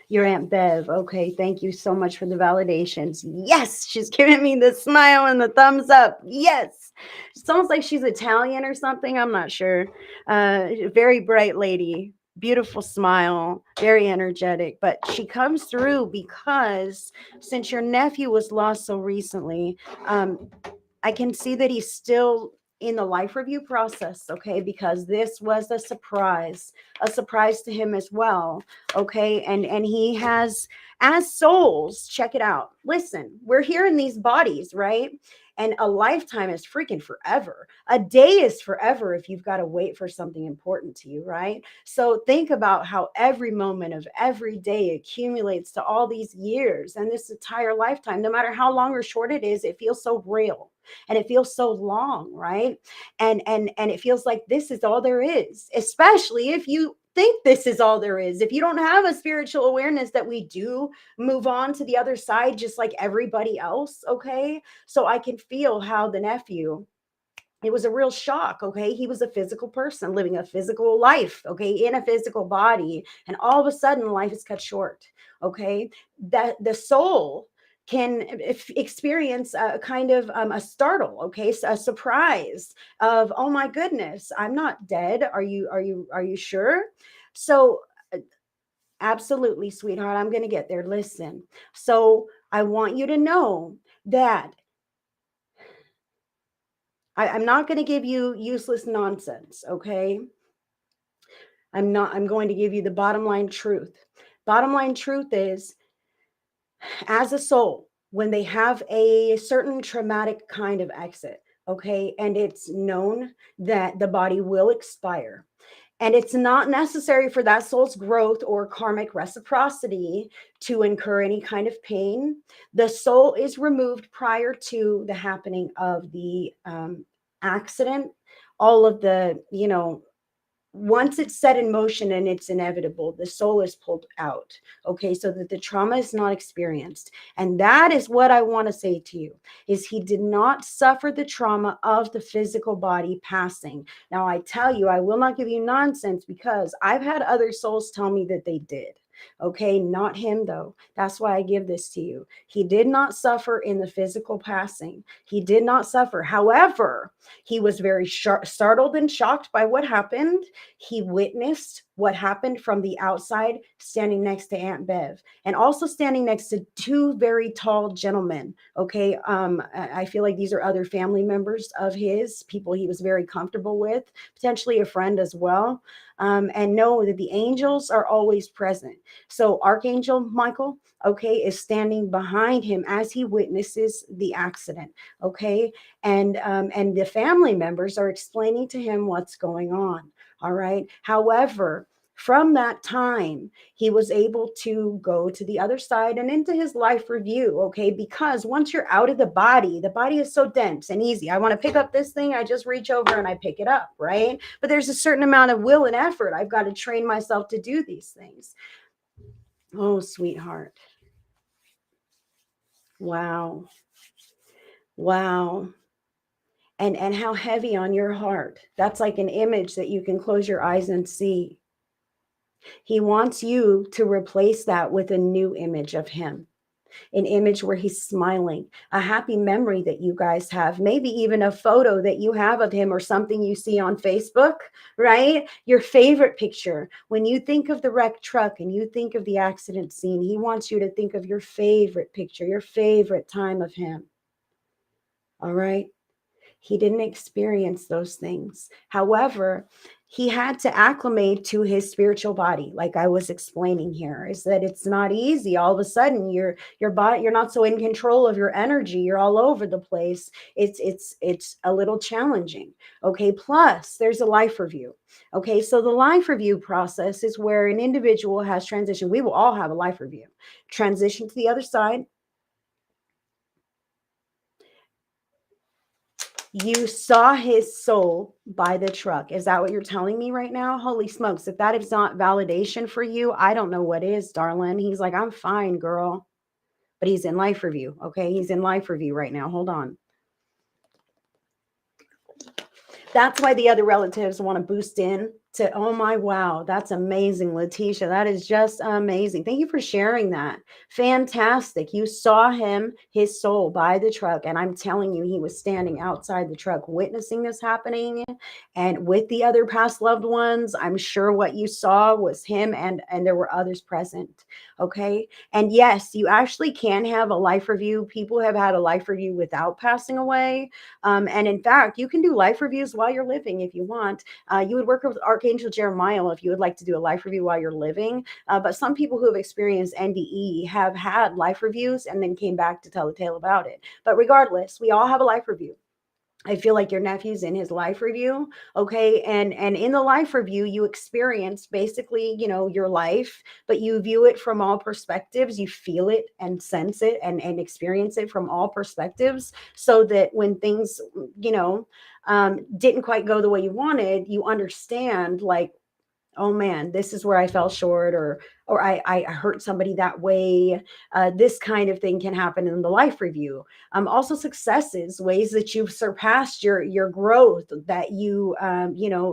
Your Aunt Bev. Okay, thank you so much for the validations. Yes, she's giving me the smile and the thumbs up. Yes. It's almost like she's Italian or something. I'm not sure. Very bright lady, beautiful smile, very energetic. But she comes through because since your nephew was lost so recently, I can see that he's still in the life review process, okay, because this was a surprise to him as well, okay, and he has, as souls, check it out, listen, we're here in these bodies, right, and a lifetime is freaking forever. A day is forever if you've got to wait for something important to you, right? So think about how every moment of every day accumulates to all these years and this entire lifetime. No matter how long or short it is, it feels so real and it feels so long, right? And it feels like this is all there is, especially if you think this is all there is. If you don't have a spiritual awareness that we do move on to the other side just like everybody else, okay? So I can feel how the nephew it was a real shock. Okay, he was a physical person living a physical life, okay, in a physical body, and all of a sudden life is cut short. Okay, that the soul can experience a kind of a startle, okay, a surprise of, oh my goodness, I'm not dead. Are you sure? So absolutely, sweetheart, I'm going to get there. Listen, so I want you to know that I'm not going to give you useless nonsense, okay? I'm going to give you the bottom line truth. Bottom line truth is, as a soul, when they have a certain traumatic kind of exit, okay, and it's known that the body will expire, and it's not necessary for that soul's growth or karmic reciprocity to incur any kind of pain, the soul is removed prior to the happening of the accident. All of the, once it's set in motion and it's inevitable, the soul is pulled out, okay, so that the trauma is not experienced. And that is what I want to say to you, is he did not suffer the trauma of the physical body passing. Now, I tell you, I will not give you nonsense, because I've had other souls tell me that they did. Okay, not him though. That's why I give this to you. He did not suffer in the physical passing. He did not suffer. However, he was very startled and shocked by what happened. He witnessed what happened from the outside, standing next to Aunt Bev, and also standing next to two very tall gentlemen. Okay, I feel like these are other family members of his, people he was very comfortable with, potentially a friend as well. And know that the angels are always present. So Archangel Michael, okay, is standing behind him as he witnesses the accident. Okay, and the family members are explaining to him what's going on. All right. However, from that time, he was able to go to the other side and into his life review. Okay, because once you're out of the body is so dense and easy. I want to pick up this thing, I just reach over and I pick it up, right? But there's a certain amount of will and effort. I've got to train myself to do these things. Oh, sweetheart. Wow. Wow. And how heavy on your heart. That's like an image that you can close your eyes and see. He wants you to replace that with a new image of him, an image where he's smiling, a happy memory that you guys have, maybe even a photo that you have of him or something you see on Facebook, right? Your favorite picture. When you think of the wrecked truck and you think of the accident scene, he wants you to think of your favorite picture, your favorite time of him. All right. He didn't experience those things. However, he had to acclimate to his spiritual body, like I was explaining here, is that it's not easy. All of a sudden, your body, you're not so in control of your energy. You're all over the place. It's a little challenging. Okay. Plus, there's a life review. Okay. So the life review process is where an individual has transitioned. We will all have a life review. Transition to the other side. You saw his soul by the truck. Is that what you're telling me right now? Holy smokes. If that is not validation for you, I don't know what is, darling. He's like, I'm fine, girl. But he's in life review. Okay. He's in life review right now. Hold on. That's why the other relatives want to boost in to, oh my, wow, that's amazing, Letitia. That is just amazing. Thank you for sharing that. Fantastic. You saw him, his soul, by the truck. And I'm telling you, he was standing outside the truck witnessing this happening. And with the other past loved ones, I'm sure what you saw was him, and there were others present. Okay. And yes, you actually can have a life review. People have had a life review without passing away. And in fact, you can do life reviews while you're living if you want. You would work with Archangel Jeremiah if you would like to do a life review while you're living. But some people who have experienced NDE have had life reviews and then came back to tell the tale about it. But regardless, we all have a life review. I feel like your nephew's in his life review. Okay. And in the life review, you experience basically, your life, but you view it from all perspectives. You feel it and sense it and experience it from all perspectives, so that when things, didn't quite go the way you wanted, you understand, like, oh man, this is where I fell short, or I hurt somebody that way. This kind of thing can happen in the life review. Also successes, ways that you've surpassed your growth, that you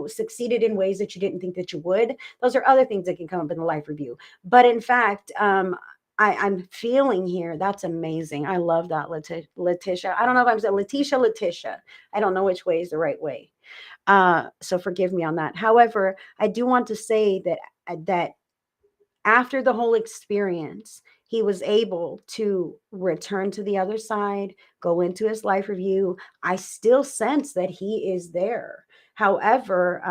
succeeded in ways that you didn't think that you would. Those are other things that can come up in the life review. But in fact, I'm feeling here. That's amazing. I love that, Letitia. I don't know if I'm saying Letitia. I don't know which way is the right way. So forgive me on that. However, I do want to say that after the whole experience, he was able to return to the other side, go into his life review. I still sense that he is there. However,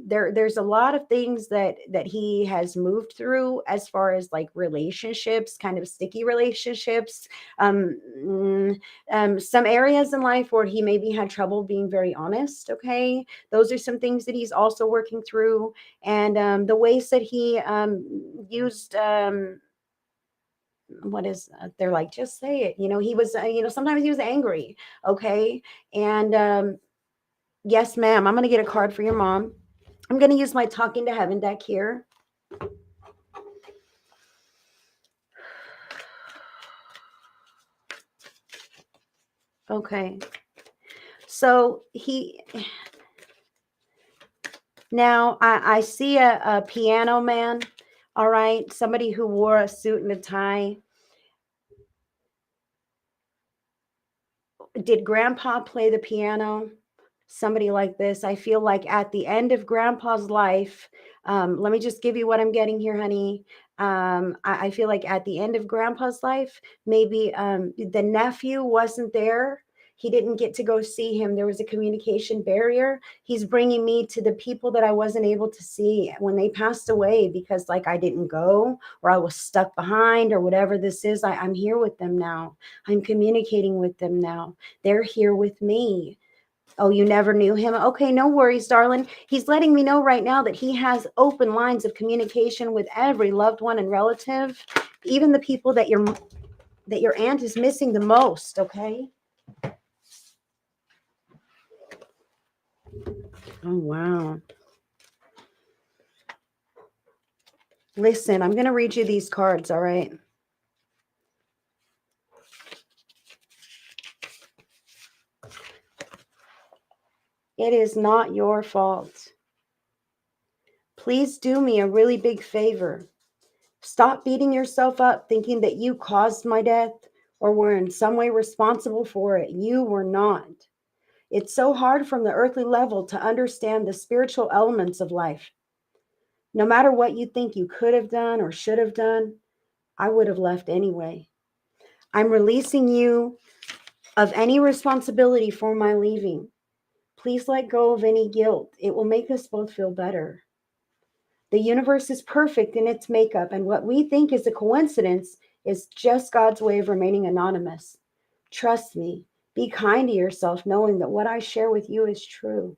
there's a lot of things that he has moved through as far as like relationships, kind of sticky relationships. Um, mm, some areas in life where he maybe had trouble being very honest. Okay, those are some things that he's also working through, and the ways that he used what is they're like, just say it, he was sometimes he was angry. Okay, and yes ma'am, I'm going to get a card for your mom. I'm going to use my talking to heaven deck here. Okay, so now I see a piano man. All right, somebody who wore a suit and a tie. Did grandpa play the piano? Somebody like this. I feel like at the end of grandpa's life, let me just give you what I'm getting here, honey. I feel like at the end of grandpa's life, maybe the nephew wasn't there. He didn't get to go see him. There was a communication barrier. He's bringing me to the people that I wasn't able to see when they passed away because, like, I didn't go or I was stuck behind or whatever this is. I'm here with them now. I'm communicating with them now. They're here with me. Oh, you never knew him? Okay, no worries, darling. He's letting me know right now that he has open lines of communication with every loved one and relative, even the people that your aunt is missing the most, okay? Oh, wow. Listen, I'm going to read you these cards, all right? It is not your fault. Please do me a really big favor. Stop beating yourself up thinking that you caused my death or were in some way responsible for it. You were not. It's so hard from the earthly level to understand the spiritual elements of life. No matter what you think you could have done or should have done, I would have left anyway. I'm releasing you of any responsibility for my leaving. Please let go of any guilt. It will make us both feel better. The universe is perfect in its makeup, and what we think is a coincidence is just God's way of remaining anonymous. Trust me. Be kind to yourself, knowing that what I share with you is true.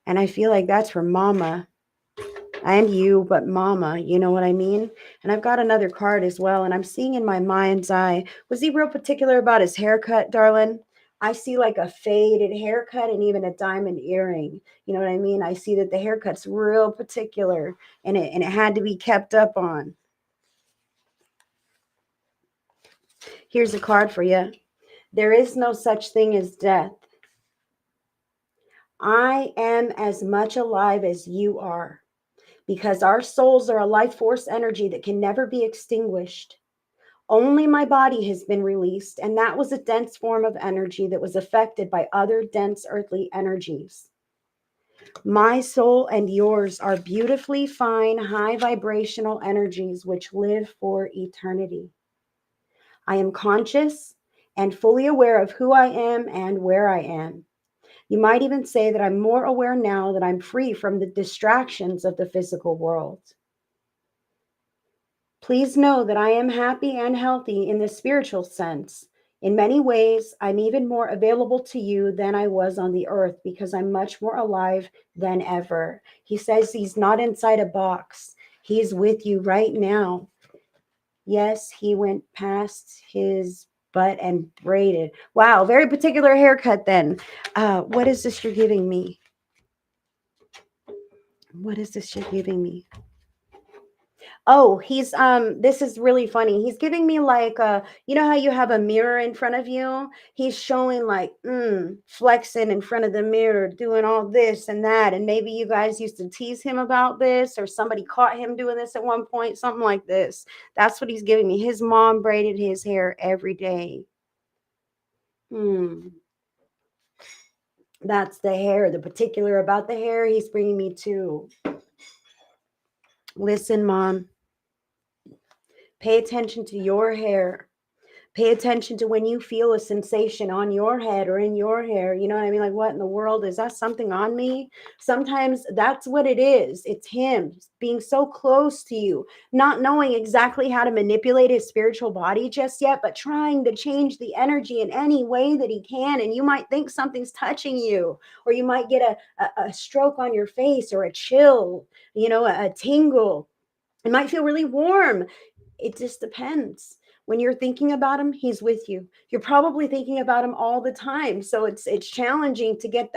And I feel like that's for mama and you, but mama, you know what I mean? And I've got another card as well. And I'm seeing in my mind's eye, was he real particular about his haircut, darling? I see like a faded haircut and even a diamond earring. You know what I mean? I see that the haircut's real particular and it had to be kept up on. Here's a card for you. There is no such thing as death. I am as much alive as you are, because our souls are a life force energy that can never be extinguished. Only my body has been released, and that was a dense form of energy that was affected by other dense earthly energies. My soul and yours are beautifully fine, high vibrational energies which live for eternity. I am conscious and fully aware of who I am and where I am. You might even say that I'm more aware now that I'm free from the distractions of the physical world. Please know that I am happy and healthy in the spiritual sense. In many ways, I'm even more available to you than I was on the earth because I'm much more alive than ever. He says he's not inside a box. He's with you right now. Yes, he went past his butt and braided. Wow, very particular haircut then. What is this you're giving me? What is this shit giving me? Oh, he's this is really funny. He's giving me like you know how you have a mirror in front of you? He's showing like flexing in front of the mirror, doing all this and that. And maybe you guys used to tease him about this, or somebody caught him doing this at one point, something like this. That's what he's giving me. His mom braided his hair every day. Hmm. That's the hair. The particular about the hair he's bringing me to. Listen, mom, pay attention to your hair. Pay attention to when you feel a sensation on your head or in your hair. You know what I mean? Like, what in the world? Is that something on me? Sometimes that's what it is. It's him being so close to you, not knowing exactly how to manipulate his spiritual body just yet, but trying to change the energy in any way that he can. And you might think something's touching you, or you might get a stroke on your face, or a chill, a tingle. It might feel really warm. It just depends. When you're thinking about him, he's with you. You're probably thinking about him all the time. So it's challenging to get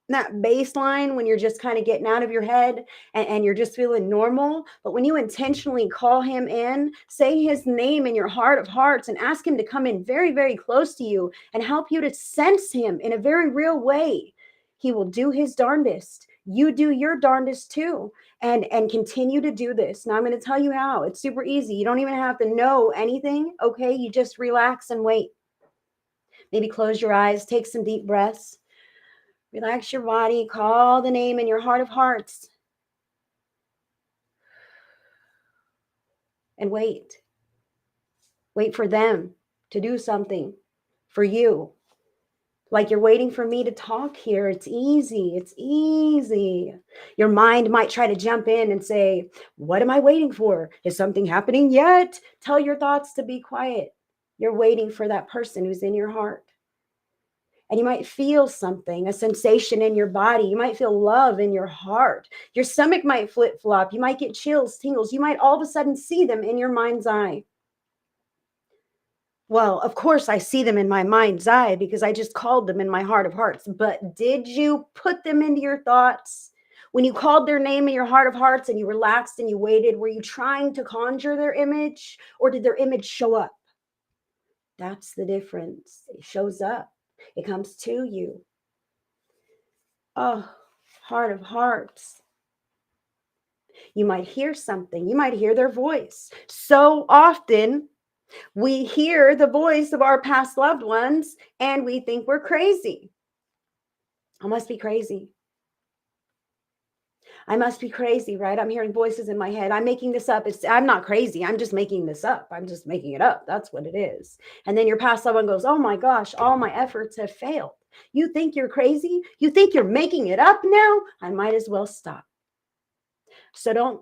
that baseline when you're just kind of getting out of your head, and you're just feeling normal. But when you intentionally call him in, say his name in your heart of hearts, and ask him to come in very, very close to you and help you to sense him in a very real way, he will do his darndest. You do your darndest too, and continue to do this. Now I'm going to tell you how. It's super easy. You don't even have to know anything. Okay, you just relax and wait. Maybe close your eyes, take some deep breaths. Relax your body. Call the name in your heart of hearts. And wait. Wait for them to do something for you. Like you're waiting for me to talk here. It's easy. It's easy. Your mind might try to jump in and say, what am I waiting for? Is something happening yet? Tell your thoughts to be quiet. You're waiting for that person who's in your heart. And you might feel something, a sensation in your body. You might feel love in your heart. Your stomach might flip flop. You might get chills, tingles. You might all of a sudden see them in your mind's eye. Well, of course, I see them in my mind's eye because I just called them in my heart of hearts. But did you put them into your thoughts? When you called their name in your heart of hearts and you relaxed and you waited, were you trying to conjure their image, or did their image show up? That's the difference. It shows up, it comes to you. Oh, heart of hearts. You might hear something, you might hear their voice. So often, we hear the voice of our past loved ones and we think we're crazy. I must be crazy. I must be crazy, right? I'm hearing voices in my head. I'm making this up. I'm not crazy. I'm just making this up. I'm just making it up. That's what it is. And then your past loved one goes, oh my gosh, all my efforts have failed. You think you're crazy? You think you're making it up now? I might as well stop. So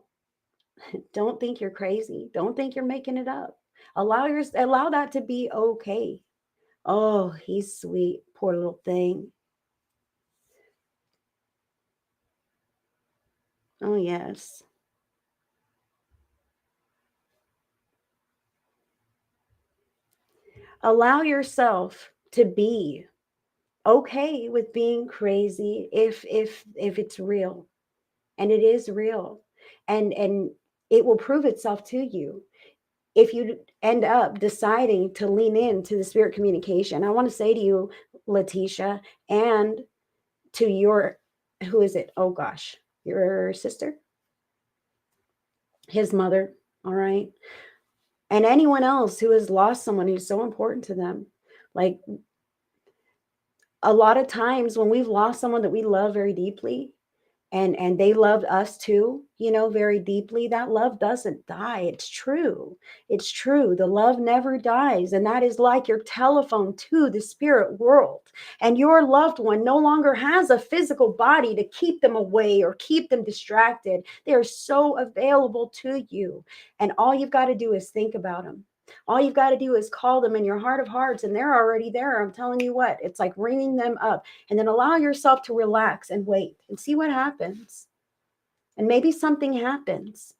don't think you're crazy. Don't think you're making it up. Allow that to be okay. Oh, he's sweet. Poor little thing. Oh, yes. Allow yourself to be okay with being crazy if it's real. And it is real. And it will prove itself to you if you end up deciding to lean into the spirit communication. I want to say to you, Letitia, and to your, who is it? Oh gosh, your sister, his mother. All right. And anyone else who has lost someone who's so important to them. Like, a lot of times when we've lost someone that we love very deeply, and they loved us too, very deeply, that love doesn't die. It's true. It's true. The love never dies. And that is like your telephone to the spirit world. And your loved one no longer has a physical body to keep them away or keep them distracted. They are so available to you. And all you've got to do is think about them. All you've got to do is call them in your heart of hearts, and they're already there. I'm telling you what, it's like ringing them up. And then allow yourself to relax and wait and see what happens. And maybe something happens.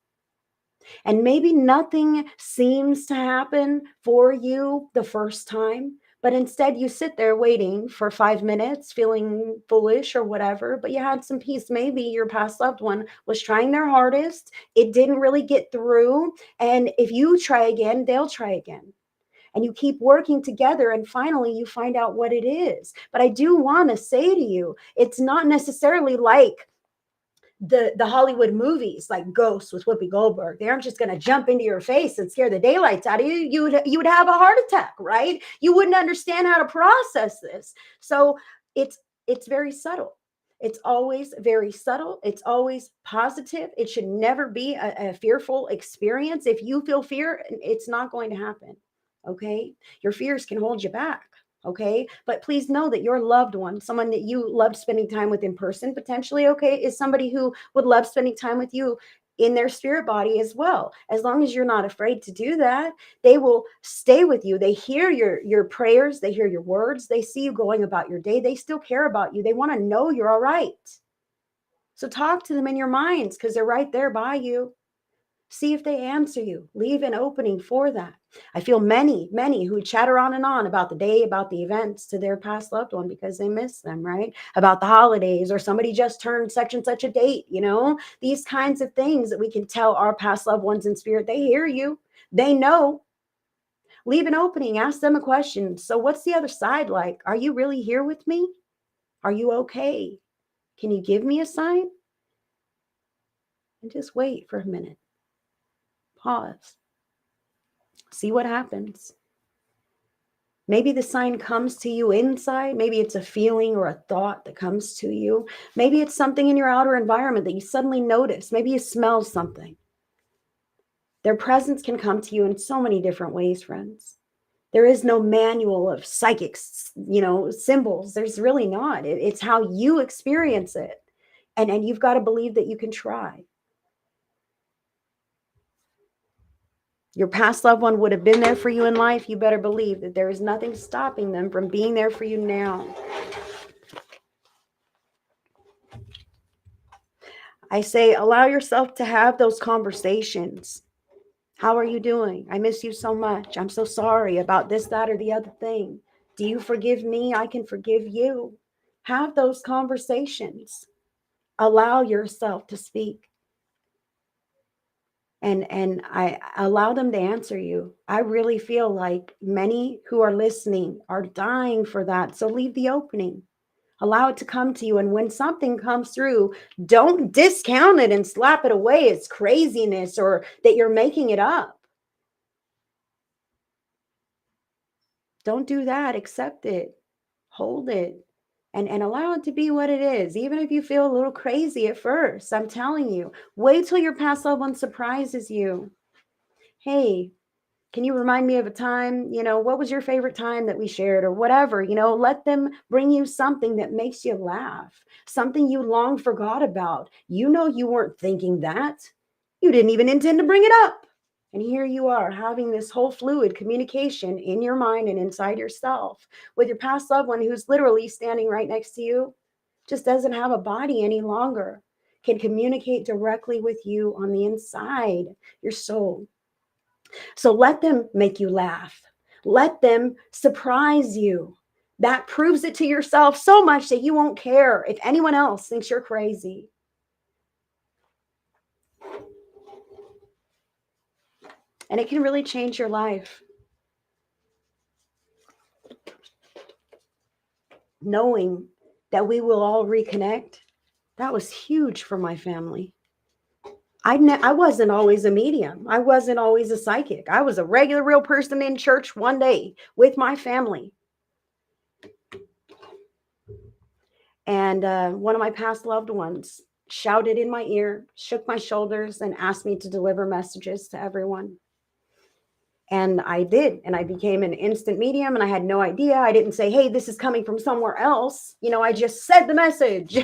And maybe nothing seems to happen for you the first time, But instead, you sit there waiting for 5 minutes, feeling foolish or whatever, but you had some peace. Maybe your past loved one was trying their hardest. It didn't really get through. And if you try again, they'll try again. And you keep working together, and finally you find out what it is. But I do want to say to you, it's not necessarily like the Hollywood movies like Ghosts with Whoopi Goldberg. They aren't just going to jump into your face and scare the daylights out of you. You would have a heart attack, right? You wouldn't understand how to process this. So it's very subtle. It's always very subtle. It's always positive. It should never be a fearful experience. If you feel fear, it's not going to happen. Okay? Your fears can hold you back. Okay, but please know that your loved one, someone that you loved spending time with in person, potentially, okay, is somebody who would love spending time with you in their spirit body as well. As long as you're not afraid to do that, they will stay with you. They hear your prayers, they hear your words, they see you going about your day, they still care about you, they want to know you're all right. So talk to them in your minds, because they're right there by you. See if they answer you. Leave an opening for that. I feel many who chatter on and on about the day, about the events to their past loved one because they miss them, right? About the holidays, or somebody just turned such and such a date, these kinds of things that we can tell our past loved ones in spirit. They hear you. They know. Leave an opening. Ask them a question. So what's the other side like? Are you really here with me? Are you okay? Can you give me a sign? And just wait for a minute. Pause. See what happens. Maybe the sign comes to you inside. Maybe it's a feeling or a thought that comes to you. Maybe it's something in your outer environment that you suddenly notice. Maybe you smell something. Their presence can come to you in so many different ways, friends. There is no manual of psychics, symbols. There's really not. It's how you experience it. And you've got to believe that you can try. Your past loved one would have been there for you in life. You better believe that there is nothing stopping them from being there for you now. I say, allow yourself to have those conversations. How are you doing? I miss you so much. I'm so sorry about this, that, or the other thing. Do you forgive me? I can forgive you. Have those conversations. Allow yourself to speak. And I allow them to answer you. I really feel like many who are listening are dying for that. So leave the opening. Allow it to come to you. And when something comes through, don't discount it and slap it away as craziness or that you're making it up. Don't do that. Accept it. Hold it. And allow it to be what it is. Even if you feel a little crazy at first, I'm telling you, wait till your past loved one surprises you. Hey, can you remind me of a time, what was your favorite time that we shared or whatever, let them bring you something that makes you laugh, something you long forgot about. You weren't thinking that. You didn't even intend to bring it up. And here you are having this whole fluid communication in your mind and inside yourself with your past loved one who's literally standing right next to you, just doesn't have a body any longer, can communicate directly with you on the inside, your soul. So let them make you laugh. Let them surprise you. That proves it to yourself so much that you won't care if anyone else thinks you're crazy. And it can really change your life. Knowing that we will all reconnect, that was huge for my family. I wasn't always a medium. I wasn't always a psychic. I was a regular, real person in church one day with my family. And one of my past loved ones shouted in my ear, shook my shoulders, and asked me to deliver messages to everyone. And I did. And I became an instant medium, and I had no idea. I didn't say, hey, this is coming from somewhere else. I just said the message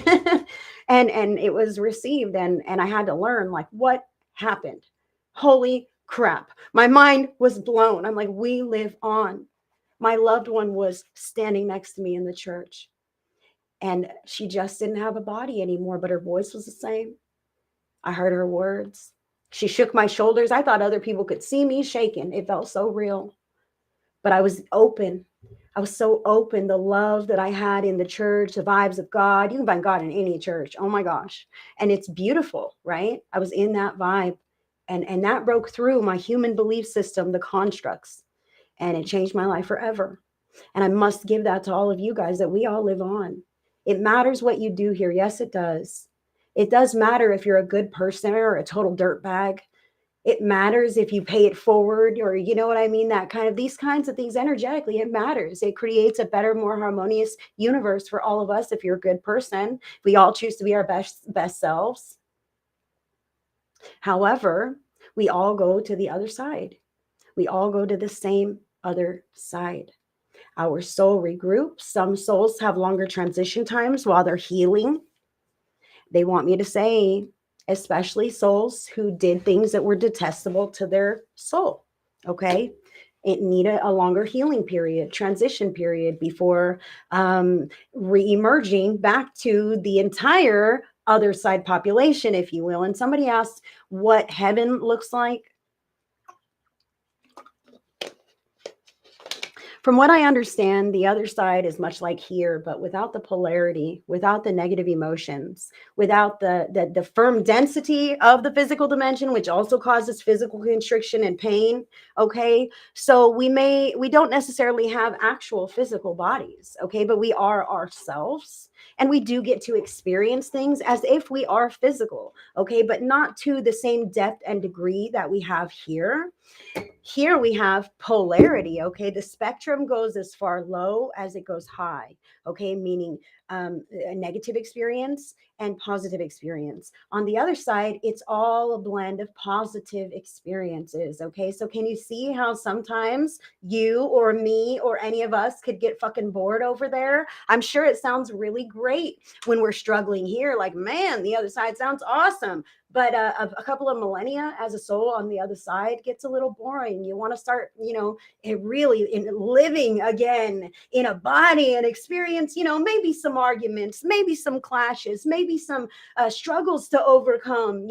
and it was received. And I had to learn, like, what happened? Holy crap. My mind was blown. I'm like, we live on. My loved one was standing next to me in the church. And she just didn't have a body anymore, but her voice was the same. I heard her words. She shook my shoulders. I thought other people could see me shaking. It felt so real. But I was open. I was so open. The love that I had in the church, the vibes of God. You can find God in any church. Oh my gosh. And it's beautiful, right? I was in that vibe. And that broke through my human belief system, the constructs, and it changed my life forever. And I must give that to all of you guys that we all live on. It matters what you do here. Yes, it does. It does matter if you're a good person or a total dirtbag. It matters if you pay it forward, or you know what I mean, that kind of, these kinds of things energetically, it matters. It creates a better, more harmonious universe for all of us. If you're a good person, we all choose to be our best selves. However, we all go to the other side. We all go to the same other side. Our soul regroups. Some souls have longer transition times while they're healing. They want me to say, especially souls who did things that were detestable to their soul. Okay. It needed a longer healing period, transition period before re-emerging back to the entire other side population, if you will. And somebody asked what heaven looks like. From what I understand, the other side is much like here, but without the polarity, without the negative emotions, without the firm density of the physical dimension, which also causes physical constriction and pain. Okay. So we don't necessarily have actual physical bodies. Okay. But we are ourselves. And we do get to experience things as if we are physical. Okay. But not to the same depth and degree that we have here. Here we have polarity. Okay, the spectrum goes as far low as it goes high. Okay, meaning a negative experience and positive experience. On the other side, it's all a blend of positive experiences. Okay, so can you see how sometimes you or me or any of us could get fucking bored over there? I'm sure it sounds really great when we're struggling here, like, man, the other side sounds awesome. But a couple of millennia as a soul on the other side gets a little boring. You want to start, it really in living again in a body and experience, maybe some arguments, maybe some clashes, maybe some struggles to overcome.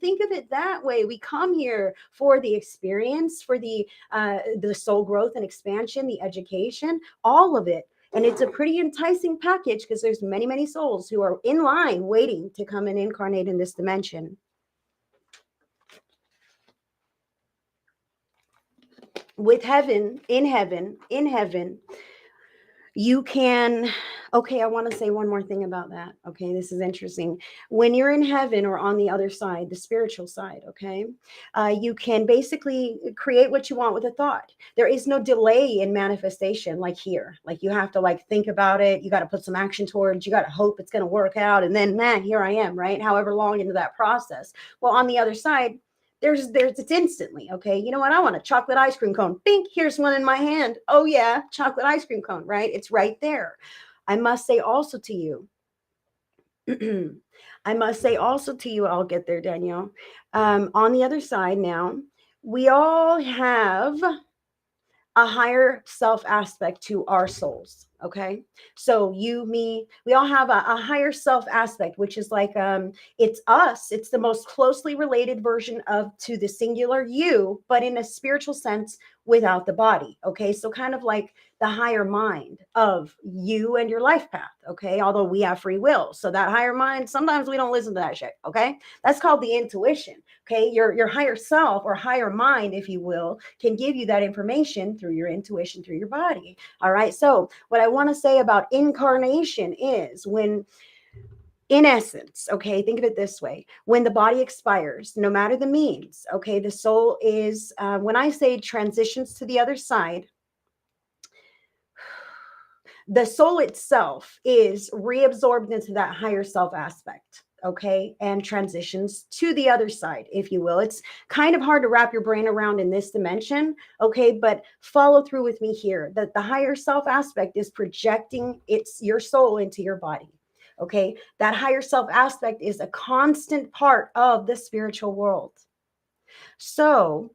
Think of it that way. We come here for the experience, for the soul growth and expansion, the education, all of it. And it's a pretty enticing package because there's many souls who are in line waiting to come and incarnate in this dimension. With heaven, in heaven, you can, okay, I want to say one more thing about that. Okay, this is interesting. When you're in heaven or on the other side, the spiritual side, okay, you can basically create what you want with a thought. There is no delay in manifestation like here. Like you have to like think about it, you got to put some action towards, you got to hope it's going to work out, and then man, here I am, right? However long into that process. Well, on the other side, there's it's instantly. Okay, you know what, I want a chocolate ice cream cone. Bink, here's one in my hand. Oh yeah, chocolate ice cream cone, right? It's right there. I must say also to you, I must say also to you, I'll get there, Danielle. On the other side now, we all have a higher self aspect to our souls. Okay, so you, me, we all have a higher self aspect, which is like it's us. It's the most closely related version of to the singular you, but in a spiritual sense without the body. Okay, so kind of like the higher mind of you and your life path. Okay, although we have free will, so that higher mind, sometimes we don't listen to that shit. Okay, that's called the intuition. Okay, your higher self or higher mind, if you will, can give you that information through your intuition, through your body. All right, so what I want to say about incarnation is when, in essence, okay, think of it this way: when the body expires, no matter the means, okay, the soul is, when I say transitions to the other side, the soul itself is reabsorbed into that higher self aspect. Okay, and transitions to the other side, if you will. It's kind of hard to wrap your brain around in this dimension. Okay, but follow through with me here, that the higher self aspect is projecting your soul into your body. Okay, that higher self aspect is a constant part of the spiritual world. So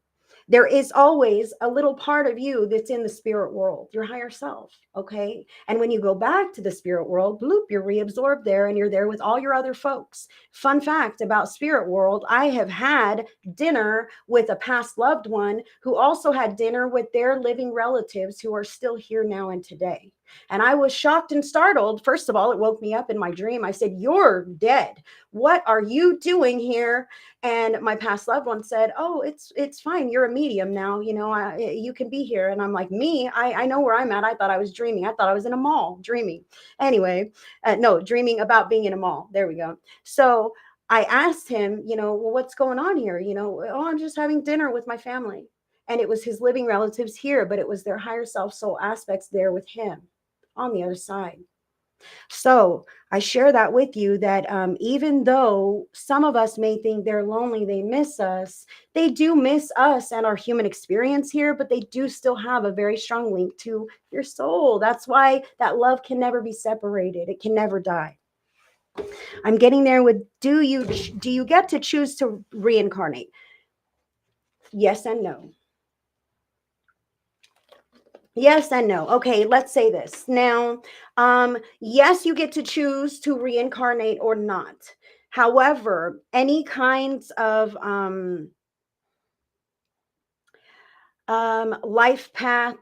There is always a little part of you that's in the spirit world, your higher self. Okay. And when you go back to the spirit world, bloop, you're reabsorbed there and you're there with all your other folks. Fun fact about spirit world, I have had dinner with a past loved one who also had dinner with their living relatives who are still here now and today. And I was shocked and startled. First of all, it woke me up in my dream. I said, "You're dead. What are you doing here?" And my past loved one said, "Oh, it's fine. You're a medium now. You can be here." And I'm like, "Me? I know where I'm at. I thought I was dreaming. I thought I was in a mall dreaming." Anyway, no, dreaming about being in a mall. There we go. So I asked him, "Well, what's going on here?" "Oh, I'm just having dinner with my family." And it was his living relatives here, but it was their higher self soul aspects there with him on the other side. So I share that with you that even though some of us may think they're lonely, they miss us, they do miss us and our human experience here, but they do still have a very strong link to your soul. That's why that love can never be separated. It can never die. I'm getting there with do you get to choose to reincarnate? Yes and no. Yes and no. Okay, let's say this. Now, yes, you get to choose to reincarnate or not. However, any kinds of life path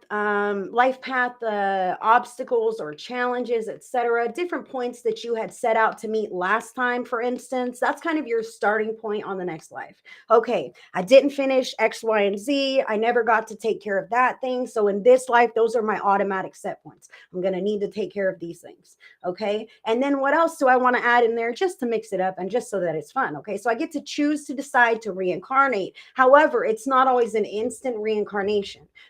obstacles or challenges, etc., different points that you had set out to meet last time, for instance, that's kind of your starting point on the next life. Okay, I didn't finish X, Y, and Z. I never got to take care of that thing, so in this life those are my automatic set points. I'm going to need to take care of these things. Okay, and then what else do I want to add in there just to mix it up and just so that it's fun? Okay, so I get to choose to decide to reincarnate. However, it's not always an instant reincarnation.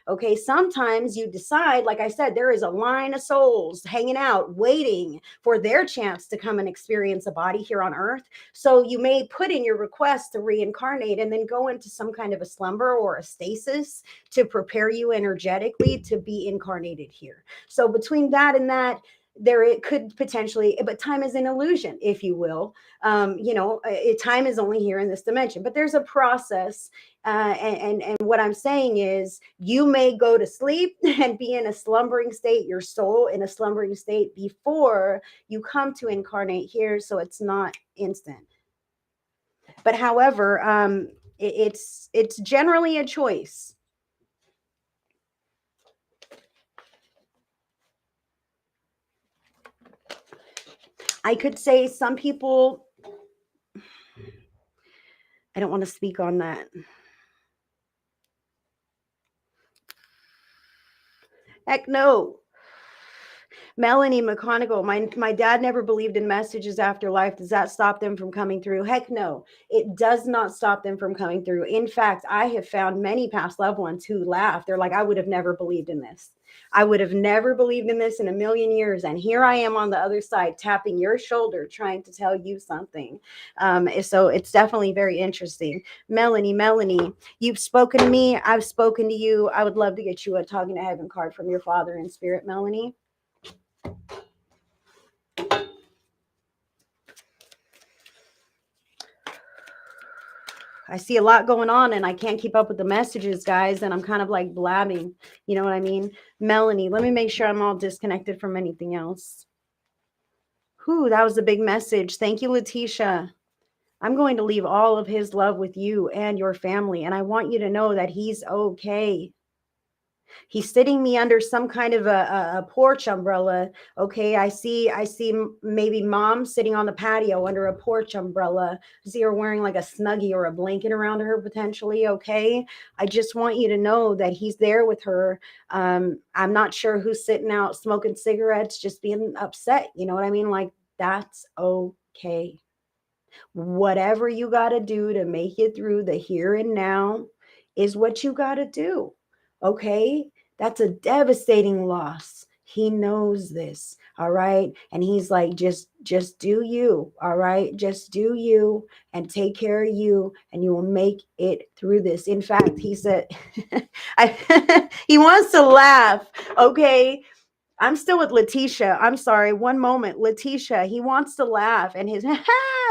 Okay, sometimes you decide, like I said, there is a line of souls hanging out waiting for their chance to come and experience a body here on earth. So you may put in your request to reincarnate and then go into some kind of a slumber or a stasis to prepare you energetically to be incarnated here. So between that and that, there it could potentially, but time is an illusion, if you will. Time is only here in this dimension, but there's a process. And what I'm saying is, you may go to sleep and be in a slumbering state, your soul in a slumbering state before you come to incarnate here, so it's not instant. But however, it's generally a choice. I could say some people, I don't want to speak on that. Heck no. Melanie McConaughey, my dad never believed in messages after life. Does that stop them from coming through? Heck no. It does not stop them from coming through. In fact, I have found many past loved ones who laugh. They're like, "I would have never believed in this. I would have never believed in this in a million years. And here I am on the other side, tapping your shoulder, trying to tell you something." So it's definitely very interesting. Melanie, you've spoken to me. I've spoken to you. I would love to get you a Talking to Heaven card from your father in spirit, Melanie. I see a lot going on and I can't keep up with the messages, guys. And I'm kind of like blabbing. You know what I mean? Melanie, let me make sure I'm all disconnected from anything else. Whew, that was a big message. Thank you, Letitia. I'm going to leave all of his love with you and your family. And I want you to know that he's okay. He's sitting me under some kind of a porch umbrella. Okay, I see maybe mom sitting on the patio under a porch umbrella. I see her wearing like a snuggie or a blanket around her potentially. Okay, I just want you to know that he's there with her. I'm not sure who's sitting out smoking cigarettes, just being upset. You know what I mean? Like, that's okay. Whatever you got to do to make it through the here and now is what you got to do. Okay? That's a devastating loss. He knows this. All right? And he's like, just do you. All right? Just do you and take care of you and you will make it through this. In fact, he said he wants to laugh. Okay? I'm still with Letitia. I'm sorry. One moment. Letitia, he wants to laugh and his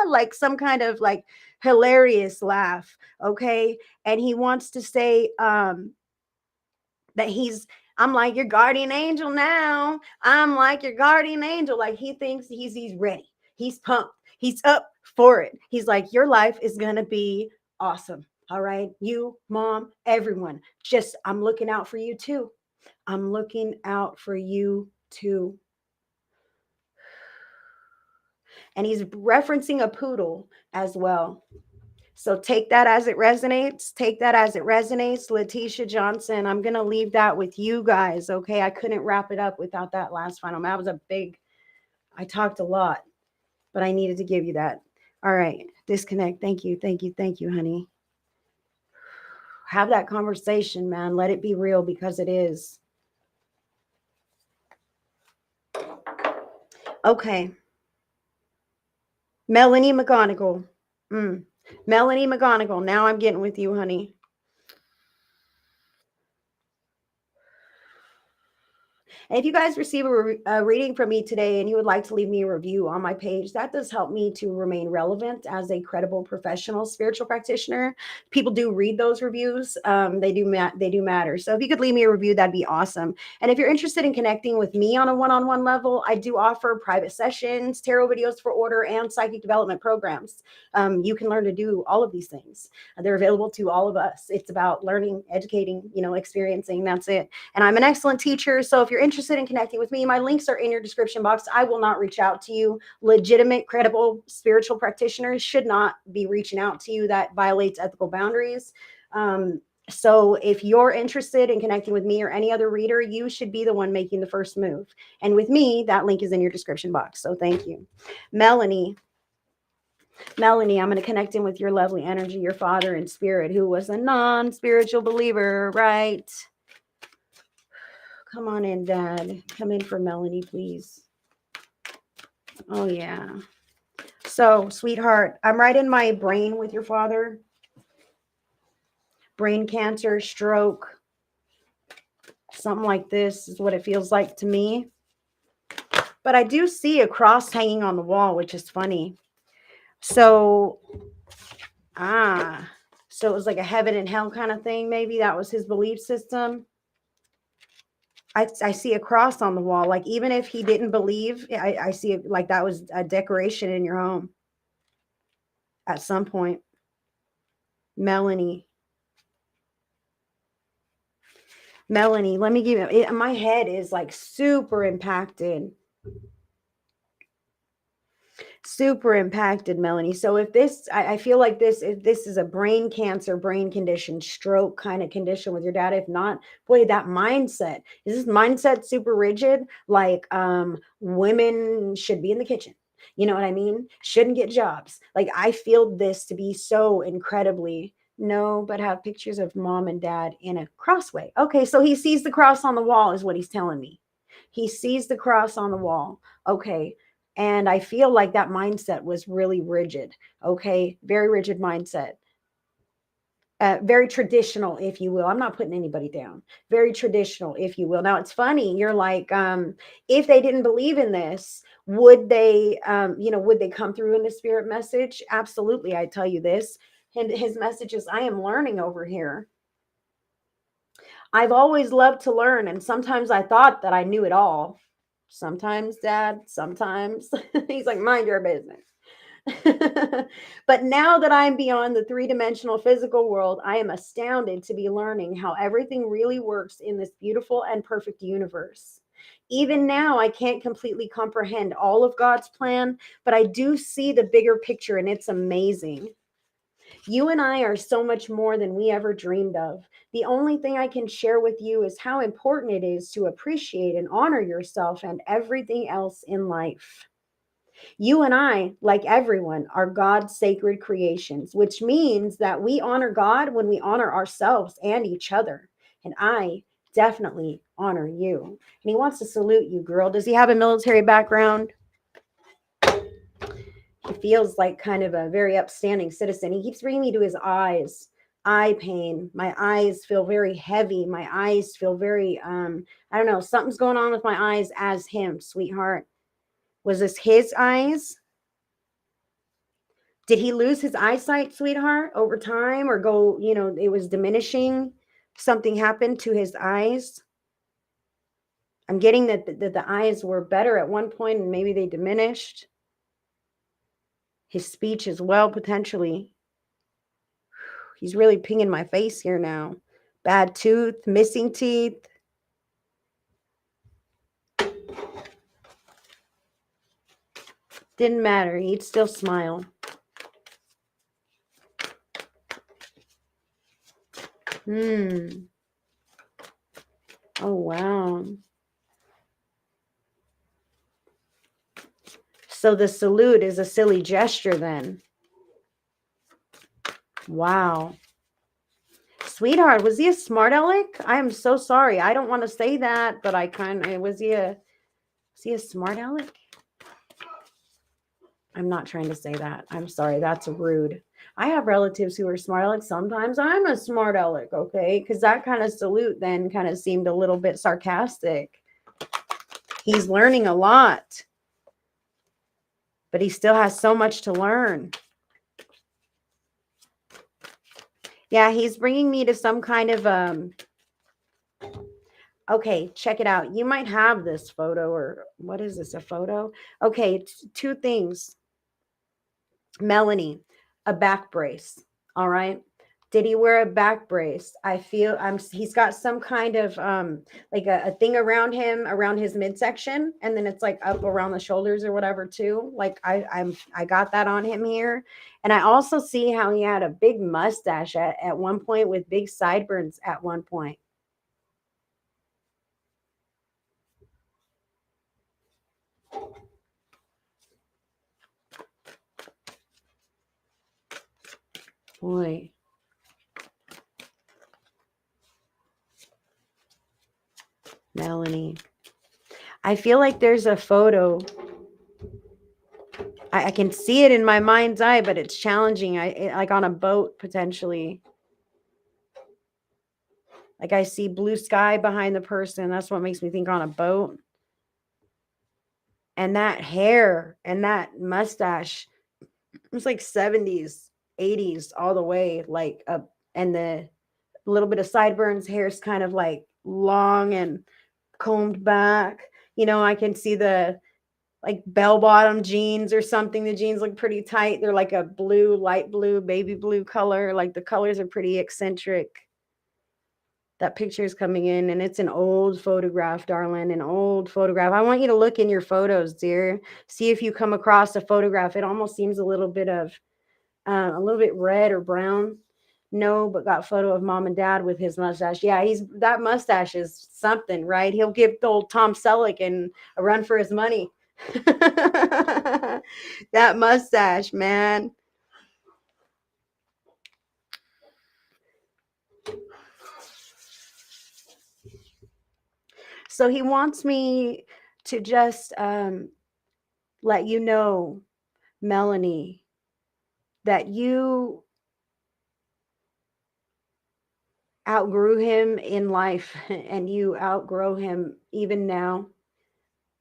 like some kind of like hilarious laugh. Okay. And he wants to say, that I'm like your guardian angel now. I'm like your guardian angel. Like he thinks he's ready. He's pumped. He's up for it. He's like, your life is gonna be awesome. All right. You, mom, everyone. Just I'm looking out for you too. I'm looking out for you too. And he's referencing a poodle as well. So take that as it resonates. Take that as it resonates. Letitia Johnson, I'm going to leave that with you guys. Okay. I couldn't wrap it up without that last final. That was I talked a lot, but I needed to give you that. All right. Disconnect. Thank you. Thank you. Thank you, honey. Have that conversation, man. Let it be real because it is. Okay. Melanie McGonigal. Melanie McGonigal. Now I'm getting with you, honey. And if you guys receive a reading from me today and you would like to leave me a review on my page, that does help me to remain relevant as a credible professional spiritual practitioner. People do read those reviews. They do matter. So if you could leave me a review, that'd be awesome. And if you're interested in connecting with me on a one-on-one level, I do offer private sessions, tarot videos for order, and psychic development programs. You can learn to do all of these things. They're available to all of us. It's about learning, educating, experiencing. That's it. And I'm an excellent teacher. So if you're interested in connecting with me, my links are in your description box. I will not reach out to you. Legitimate, credible spiritual practitioners should not be reaching out to you. That violates ethical boundaries. So if you're interested in connecting with me or any other reader, you should be the one making the first move. And with me, that link is in your description box. So thank you. Melanie, I'm going to connect in with your lovely energy, your father in spirit, who was a non-spiritual believer, right? Come on in, Dad. Come in for Melanie, please. Oh, yeah. So, sweetheart, I'm right in my brain with your father. Brain cancer, stroke, something like this is what it feels like to me. But I do see a cross hanging on the wall, which is funny. So it was like a heaven and hell kind of thing. Maybe that was his belief system. I see a cross on the wall. Like, even if he didn't believe, I see it like that was a decoration in your home at some point. Melanie, let me give you it. My head is like super impacted, Melanie. So if this, I feel like if this is a brain cancer, brain condition, stroke kind of condition with your dad. If not, boy, that mindset, is this mindset super rigid? Like, women should be in the kitchen. You know what I mean? Shouldn't get jobs. Like, I feel this to be so incredibly no, but have pictures of mom and dad in a crossway. Okay, so he sees the cross on the wall is what he's telling me. He sees the cross on the wall. Okay. And I feel like that mindset was really rigid. Okay. Very rigid mindset. Very traditional, if you will. I'm not putting anybody down. Very traditional, if you will. Now, it's funny. You're like, if they didn't believe in this, would they, would they come through in the spirit message? Absolutely. I tell you this. And his message is, I am learning over here. I've always loved to learn. And sometimes I thought that I knew it all. Sometimes, Dad, sometimes. He's like, mind your business. But now that I'm beyond the three-dimensional physical world, I am astounded to be learning how everything really works in this beautiful and perfect universe. Even now, I can't completely comprehend all of God's plan, but I do see the bigger picture, and it's amazing. You and I are so much more than we ever dreamed of. The only thing I can share with you is how important it is to appreciate and honor yourself and everything else in life. You and I, like everyone, are God's sacred creations, which means that we honor God when we honor ourselves and each other. And I definitely honor you. And he wants to salute you, girl. Does he have a military background? He feels like kind of a very upstanding citizen. He keeps bringing me to his eyes. Eye pain. My eyes feel very heavy. My eyes feel very, I don't know, something's going on with my eyes as him, sweetheart. Was this his eyes? Did he lose his eyesight, sweetheart, over time, or go, it was diminishing? Something happened to his eyes? I'm getting that the eyes were better at one point and maybe they diminished. His speech as well, potentially. He's really pinging my face here now. Bad tooth, missing teeth. Didn't matter. He'd still smile. Oh, wow. So the salute is a silly gesture then. Wow. Sweetheart, was he a smart aleck? I am so sorry. I don't want to say that, but was he a smart aleck? I'm not trying to say that. I'm sorry. That's rude. I have relatives who are smart aleck. Sometimes I'm a smart aleck, okay? Because that kind of salute then kind of seemed a little bit sarcastic. He's learning a lot, but he still has so much to learn. Yeah, he's bringing me to some kind of, okay, check it out. You might have this photo, or what is this, a photo? Okay, two things. Melanie, a back brace. All right. Did he wear a back brace? I feel he's got some kind of like a thing around him, around his midsection, and then it's like up around the shoulders or whatever too. Like I got that on him here. And I also see how he had a big mustache at one point with big sideburns at one point. Boy. Melanie. I feel like there's a photo. I can see it in my mind's eye, but it's challenging. Like on a boat, potentially. Like I see blue sky behind the person. That's what makes me think on a boat. And that hair and that mustache, it's like 70s, 80s all the way. Like and the little bit of sideburns, hair's kind of like long and combed back. I can see the like bell-bottom jeans or something. The jeans look pretty tight. They're like a blue, light blue, baby blue color. Like the colors are pretty eccentric. That picture is coming in, and it's an old photograph, darling, an old photograph. I want you to look in your photos, dear. See if you come across a photograph. It almost seems a little bit red or brown. No, but got photo of mom and dad with his mustache. Yeah, that mustache is something, right? He'll give old Tom Selleck a run for his money. That mustache, man. So he wants me to just let you know, Melanie, that you outgrew him in life and you outgrow him even now.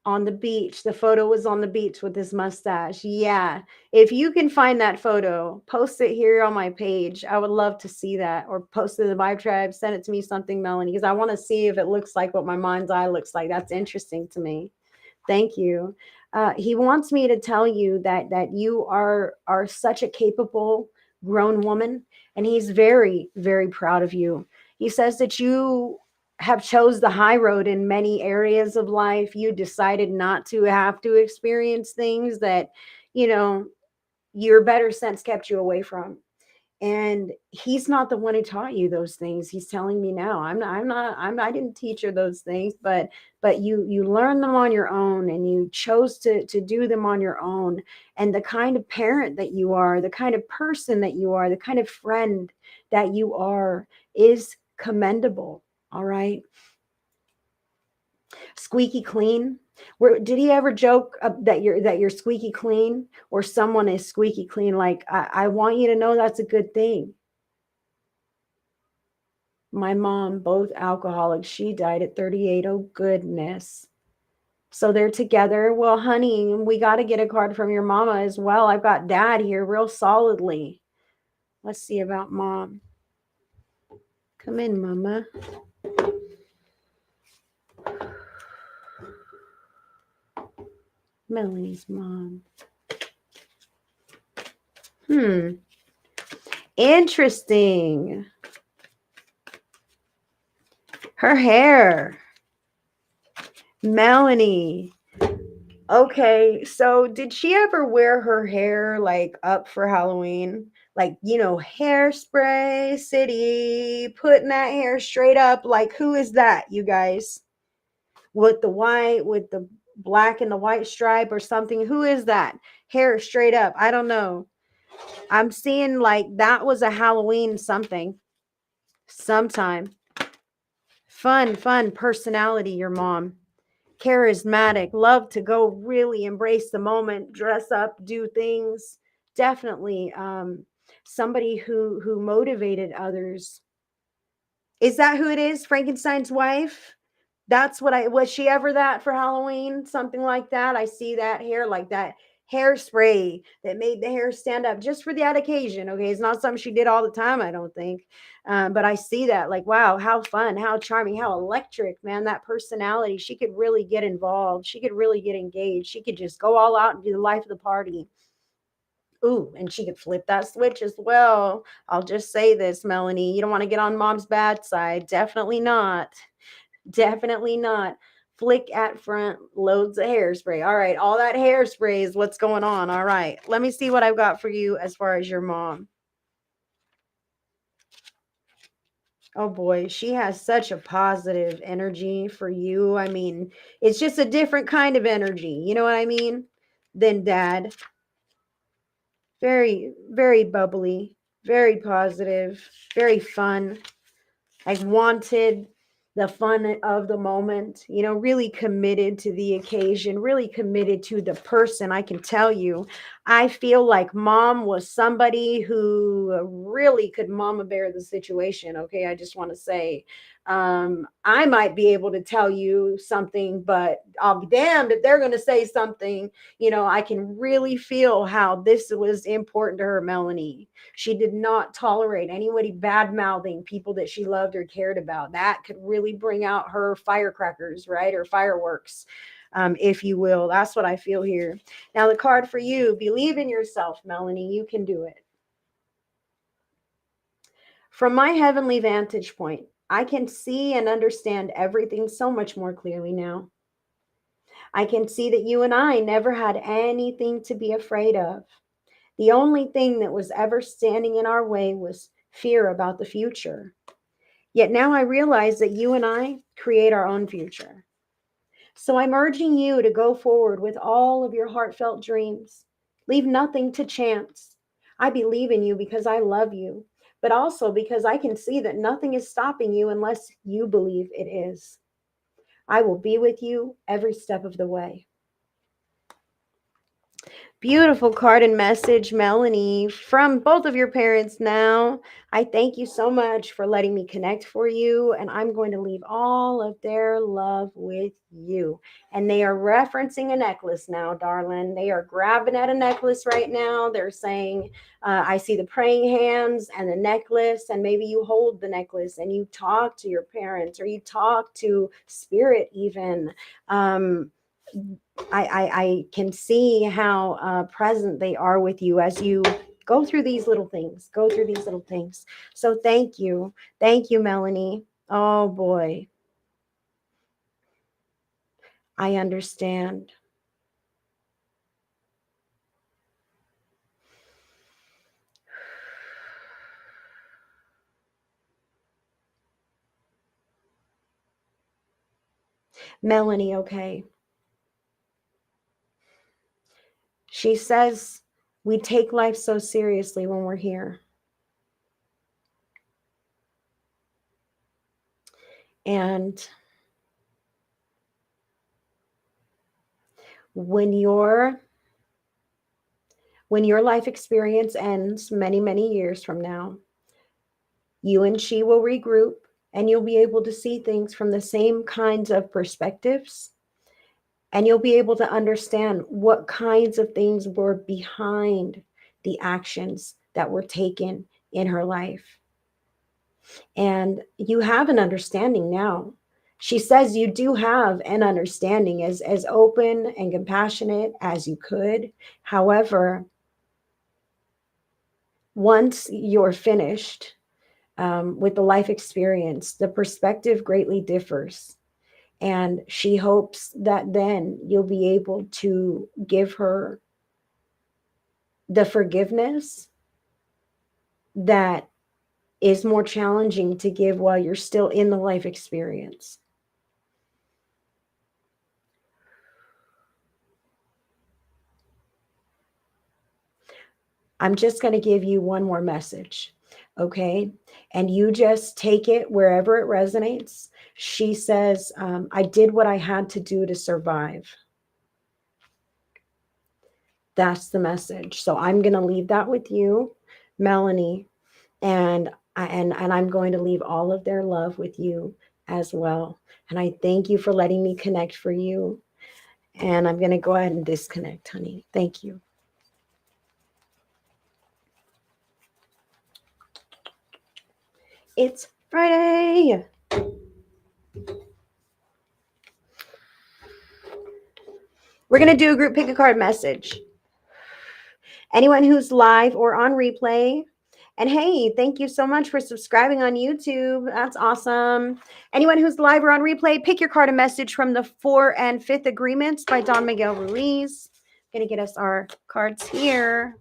On the beach. The photo was on the beach with his mustache. Yeah. If you can find that photo, post it here on my page. I would love to see that, or post it in the Vibe Tribe. Send it to me something, Melanie, because I want to see if it looks like what my mind's eye looks like. That's interesting to me. Thank you. He wants me to tell you that you are such a capable grown woman, and he's very, very proud of you. He says that you have chose the high road in many areas of life. You decided not to have to experience things that, you know, your better sense kept you away from. And he's not the one who taught you those things. He's telling me now. I didn't teach her those things, but you learned them on your own, and you chose to do them on your own. And the kind of parent that you are, the kind of person that you are, the kind of friend that you are is commendable. All right. Squeaky clean. Did he ever joke that you're squeaky clean, or someone is squeaky clean? Like, I want you to know that's a good thing. My mom, both alcoholics. She died at 38. Oh, goodness. So they're together. Well, honey, we got to get a card from your mama as well. I've got dad here real solidly. Let's see about mom. Come in, mama. Melanie's mom. Interesting. Her hair. Melanie. Okay, so did she ever wear her hair like up for Halloween? Like, hairspray city, putting that hair straight up. Like, who is that, you guys? With the white, with the black and the white stripe or something. Who is that? Hair straight up. I don't know. I'm seeing like that was a Halloween something. Sometime. Fun personality, your mom. Charismatic, love to go really embrace the moment, dress up, do things. Definitely somebody who motivated others. Is that who it is? Frankenstein's wife? That's what I was she ever that for Halloween? Something like that. I see that hair like that hairspray that made the hair stand up just for that occasion. Okay, it's not something she did all the time, I don't think. But I see that like, wow, how fun, how charming, how electric, man. That personality. She could really get involved. She could really get engaged. She could just go all out and be the life of the party. Ooh, and she could flip that switch as well. I'll just say this, Melanie. You don't want to get on mom's bad side. Definitely not. Definitely not. Flick at front, loads of hairspray. All right, all that hairspray is what's going on. All right, let me see what I've got for you as far as your mom. Oh boy, she has such a positive energy for you. I mean, it's just a different kind of energy. You know what I mean? Than dad. Very, very bubbly, very positive, very fun. Like wanted the fun of the moment, really committed to the occasion, really committed to the person. I can tell you, I feel like mom was somebody who really could mama bear the situation. Okay. I just want to say, I might be able to tell you something, but I'll be damned if they're going to say something. I can really feel how this was important to her, Melanie. She did not tolerate anybody bad mouthing people that she loved or cared about. That could really bring out her firecrackers, right? Or fireworks, if you will. That's what I feel here. Now, the card for you, believe in yourself, Melanie. You can do it. From my heavenly vantage point, I can see and understand everything so much more clearly now. I can see that you and I never had anything to be afraid of. The only thing that was ever standing in our way was fear about the future. Yet now I realize that you and I create our own future. So I'm urging you to go forward with all of your heartfelt dreams. Leave nothing to chance. I believe in you because I love you, but also because I can see that nothing is stopping you unless you believe it is. I will be with you every step of the way. Beautiful card and message, Melanie, from both of your parents now. I thank you so much for letting me connect for you, and I'm going to leave all of their love with you. And they are referencing a necklace now, darling. They are grabbing at a necklace right now. They're saying, I see the praying hands and the necklace, and maybe you hold the necklace and you talk to your parents or you talk to spirit even. I can see how present they are with you as you go through these little things, So thank you. Thank you, Melanie. Oh boy. I understand. Melanie, okay. She says we take life so seriously when we're here. And when your life experience ends many years from now, you and she will regroup and you'll be able to see things from the same kinds of perspectives And you'll be able to understand what kinds of things were behind the actions that were taken in her life. And you have an understanding now. She says you do have an understanding, as open and compassionate as you could. However, once you're finished with the life experience, the perspective greatly differs. And she hopes that then you'll be able to give her the forgiveness that is more challenging to give while you're still in the life experience. I'm just going to give you one more message, okay? And you just take it wherever it resonates. She says, I did what I had to do to survive. That's the message. So I'm going to leave that with you, Melanie, and I'm going to leave all of their love with you as well. And I thank you for letting me connect for you. And I'm going to go ahead and disconnect, honey. Thank you. It's Friday. We're going to do a group pick a card message. Anyone who's live or on replay. And hey, thank you so much for subscribing on YouTube. That's awesome. Anyone who's live or on replay, pick your card a message from the 4 and 5th Agreements by Don Miguel Ruiz. I'm going to get us our cards here.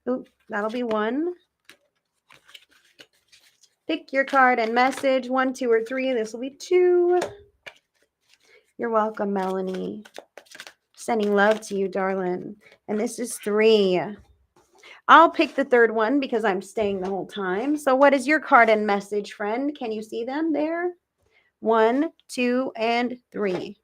Ooh, that'll be one. Pick your card and message, 1, 2, or 3. This will be 2. You're welcome, Melanie. Sending love to you, darling. And this is 3. I'll pick the 3rd one because I'm staying the whole time. So what is your card and message, friend? Can you see them there? 1, 2, and 3.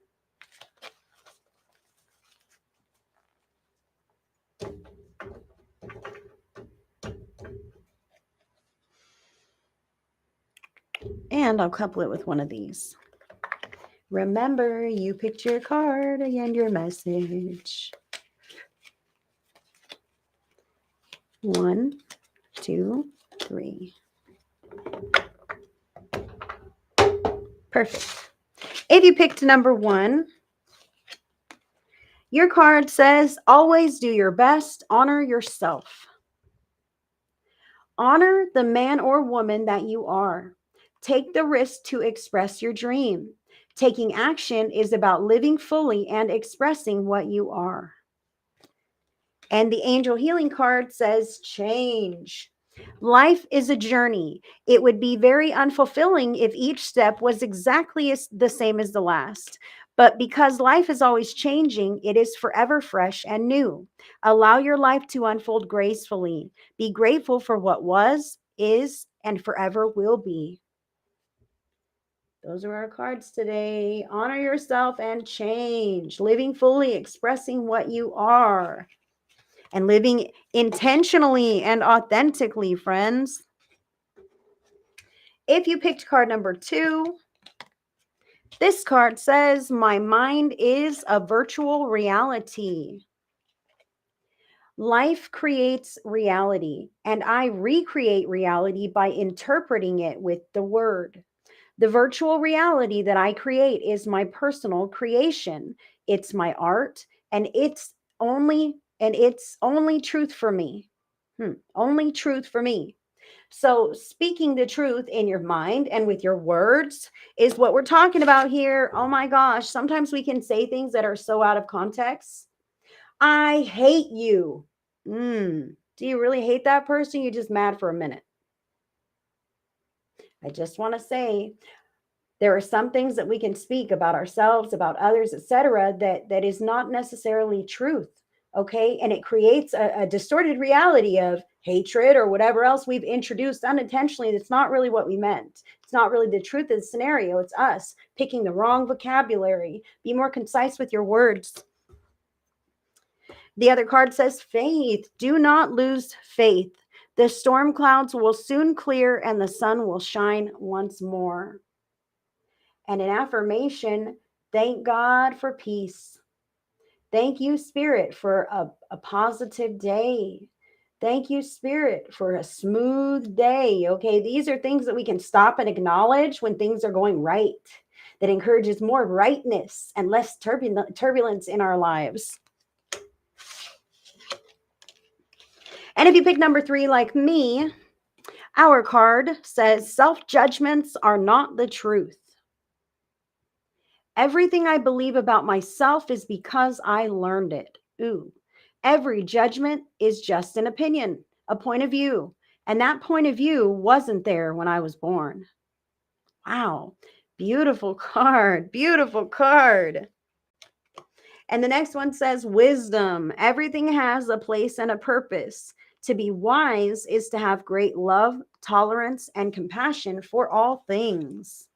And I'll couple it with one of these. Remember, you picked your card and your message. 1, 2, 3. Perfect. If you picked number 1, your card says, always do your best, honor yourself. Honor the man or woman that you are. Take the risk to express your dream. Taking action is about living fully and expressing what you are. And the angel healing card says change. Life is a journey. It would be very unfulfilling if each step was exactly the same as the last. But because life is always changing, it is forever fresh and new. Allow your life to unfold gracefully. Be grateful for what was, is, and forever will be. Those are our cards today. Honor yourself and change. Living fully, expressing what you are. And living intentionally and authentically, friends. If you picked card number 2, this card says, my mind is a virtual reality. Life creates reality, and I recreate reality by interpreting it with the word. The virtual reality that I create is my personal creation. It's my art, and it's only truth for me. Only truth for me. So speaking the truth in your mind and with your words is what we're talking about here. Oh my gosh, sometimes we can say things that are so out of context. I hate you. Do you really hate that person? You're just mad for a minute. I just want to say there are some things that we can speak about ourselves, about others, etc., that is not necessarily truth. Okay. And it creates a distorted reality of hatred or whatever else we've introduced unintentionally. That's not really what we meant. It's not really the truth of the scenario. It's us picking the wrong vocabulary. Be more concise with your words. The other card says faith. Do not lose faith. The storm clouds will soon clear and the sun will shine once more. And an affirmation Thank God for peace. Thank you, Spirit, for a positive day. Thank you, Spirit, for a smooth day. Okay, these are things that we can stop and acknowledge when things are going right, that encourages more rightness and less turbulence in our lives. And if you pick number 3 like me, our card says self-judgments are not the truth. Everything I believe about myself is because I learned it. Ooh. Every judgment is just an opinion, a point of view. And that point of view wasn't there when I was born. Wow. Beautiful card. Beautiful card. And the next one says wisdom. Everything has a place and a purpose. To be wise is to have great love, tolerance, and compassion for all things.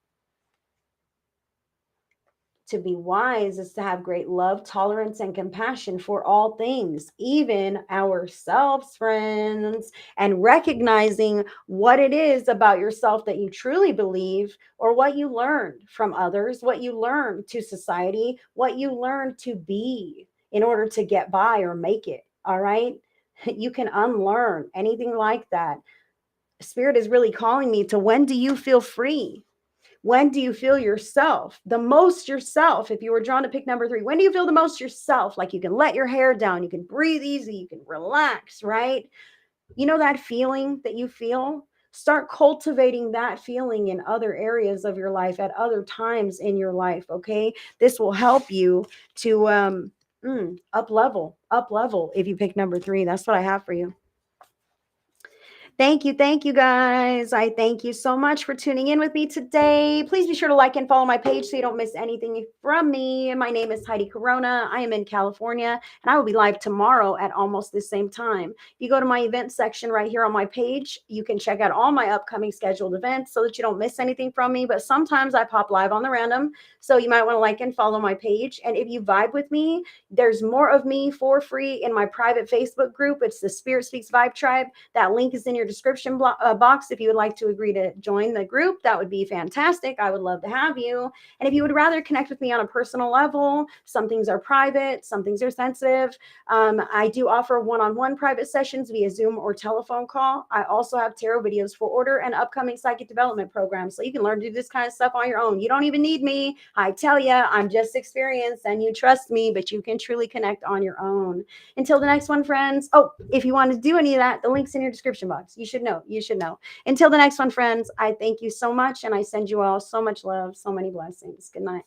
To be wise is to have great love, tolerance, and compassion for all things, even ourselves, friends, and recognizing what it is about yourself that you truly believe, or what you learned from others, what you learned to society, what you learned to be in order to get by or make it. All right. You can unlearn anything like that. Spirit is really calling me to, when do you feel free? When do you feel yourself, the most yourself? If you were drawn to pick number 3, when do you feel the most yourself? Like you can let your hair down, you can breathe easy, you can relax, right? You know that feeling that you feel? Start cultivating that feeling in other areas of your life at other times in your life, okay? This will help you to up level if you pick number 3. That's what I have for you. Thank you, guys. I thank you so much for tuning in with me today. Please be sure to like and follow my page so you don't miss anything from me. My name is Heidi Corona. I am in California, and I will be live tomorrow at almost the same time. If you go to my event section right here on my page, you can check out all my upcoming scheduled events so that you don't miss anything from me. But sometimes I pop live on the random, so you might want to like and follow my page. And if you vibe with me, there's more of me for free in my private Facebook group. It's the Spirit Speaks Vibe Tribe. That link is in your description box. If you would like to agree to join the group, that would be fantastic. I would love to have you. And if you would rather connect with me on a personal level, some things are private, some things are sensitive. I do offer one-on-one private sessions via Zoom or telephone call. I also have tarot videos for order and upcoming psychic development programs, so you can learn to do this kind of stuff on your own. You don't even need me. I tell you, I'm just experienced and you trust me, but you can truly connect on your own. Until the next one, friends. Oh, if you want to do any of that, the link's in your description box. You should know. You should know. Until the next one, friends, I thank you so much, and I send you all so much love, so many blessings. Good night.